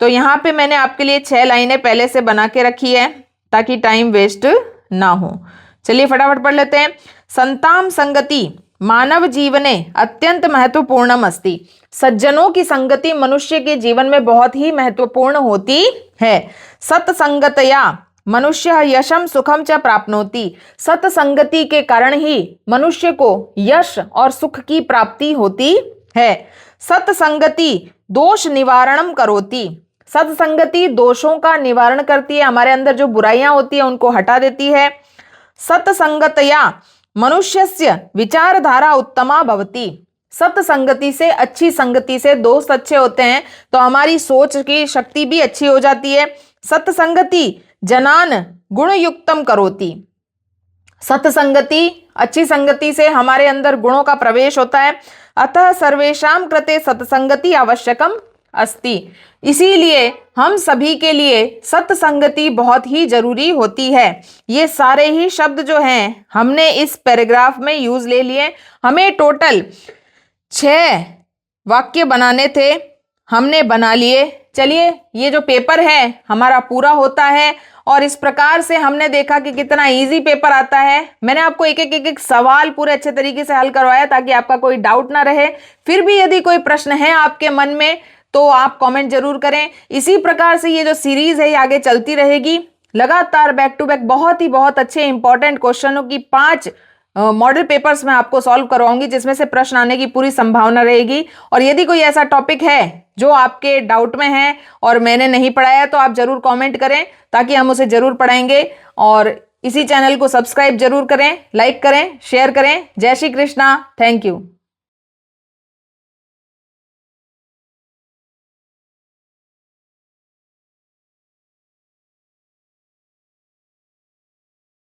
S2: तो यहाँ पे मैंने आपके लिए 6 लाइनें पहले से बना के रखी है ताकि टाइम वेस्ट ना हो। चलिए फटाफट पढ़ लेते हैं। संताम संगति मानव जीवने अत्यंत महत्वपूर्णम अस्ति। सज्जनों की संगति मनुष्य के जीवन में बहुत ही महत्वपूर्ण होती है। सत्संगतया मनुष्य यशम सुखम च प्राप्नोति। सत्संगति के कारण ही मनुष्य को यश और सुख की प्राप्ति होती है। सत्संगति दोष निवारणम करोति। सत्संगति दोषों का निवारण करती है, हमारे अंदर जो बुराइयां होती है उनको हटा देती है। सत्संगतया मनुष्यस्य विचारधारा उत्तमा भवति। सत्संगति से, अच्छी संगति से, दोस्त अच्छे होते हैं तो हमारी सोच की शक्ति भी अच्छी हो जाती है। सत्संगति जनान गुणयुक्तम करोति। सत्संगति, अच्छी संगति से हमारे अंदर गुणों का प्रवेश होता है। अतः सर्वेषां कृते सत्संगति आवश्यकम अस्ति। इसीलिए हम सभी के लिए सत्संगति बहुत ही जरूरी होती है। ये सारे ही शब्द जो हैं हमने इस पैराग्राफ में यूज ले लिए। हमें टोटल 6 वाक्य बनाने थे, हमने बना लिए। चलिए ये जो पेपर है हमारा पूरा होता है और इस प्रकार से हमने देखा कि कितना इजी पेपर आता है। मैंने आपको एक एक सवाल पूरे अच्छे तरीके से हल करवाया ताकि आपका कोई डाउट ना रहे। फिर भी यदि कोई प्रश्न है आपके मन में तो आप कमेंट जरूर करें। इसी प्रकार से ये जो सीरीज है ये आगे चलती रहेगी। लगातार बैक टू बैक बहुत अच्छे इंपॉर्टेंट क्वेश्चनों की 5 मॉडल पेपर्स मैं आपको सॉल्व करवाऊंगी, जिसमें से प्रश्न आने की पूरी संभावना रहेगी। और यदि कोई ऐसा टॉपिक है जो आपके डाउट में है और मैंने नहीं पढ़ाया तो आप जरूर कमेंट करें, ताकि हम उसे जरूर पढ़ाएंगे। और इसी चैनल को सब्सक्राइब जरूर करें, लाइक करें, शेयर करें। जय श्री कृष्णा। Thank you.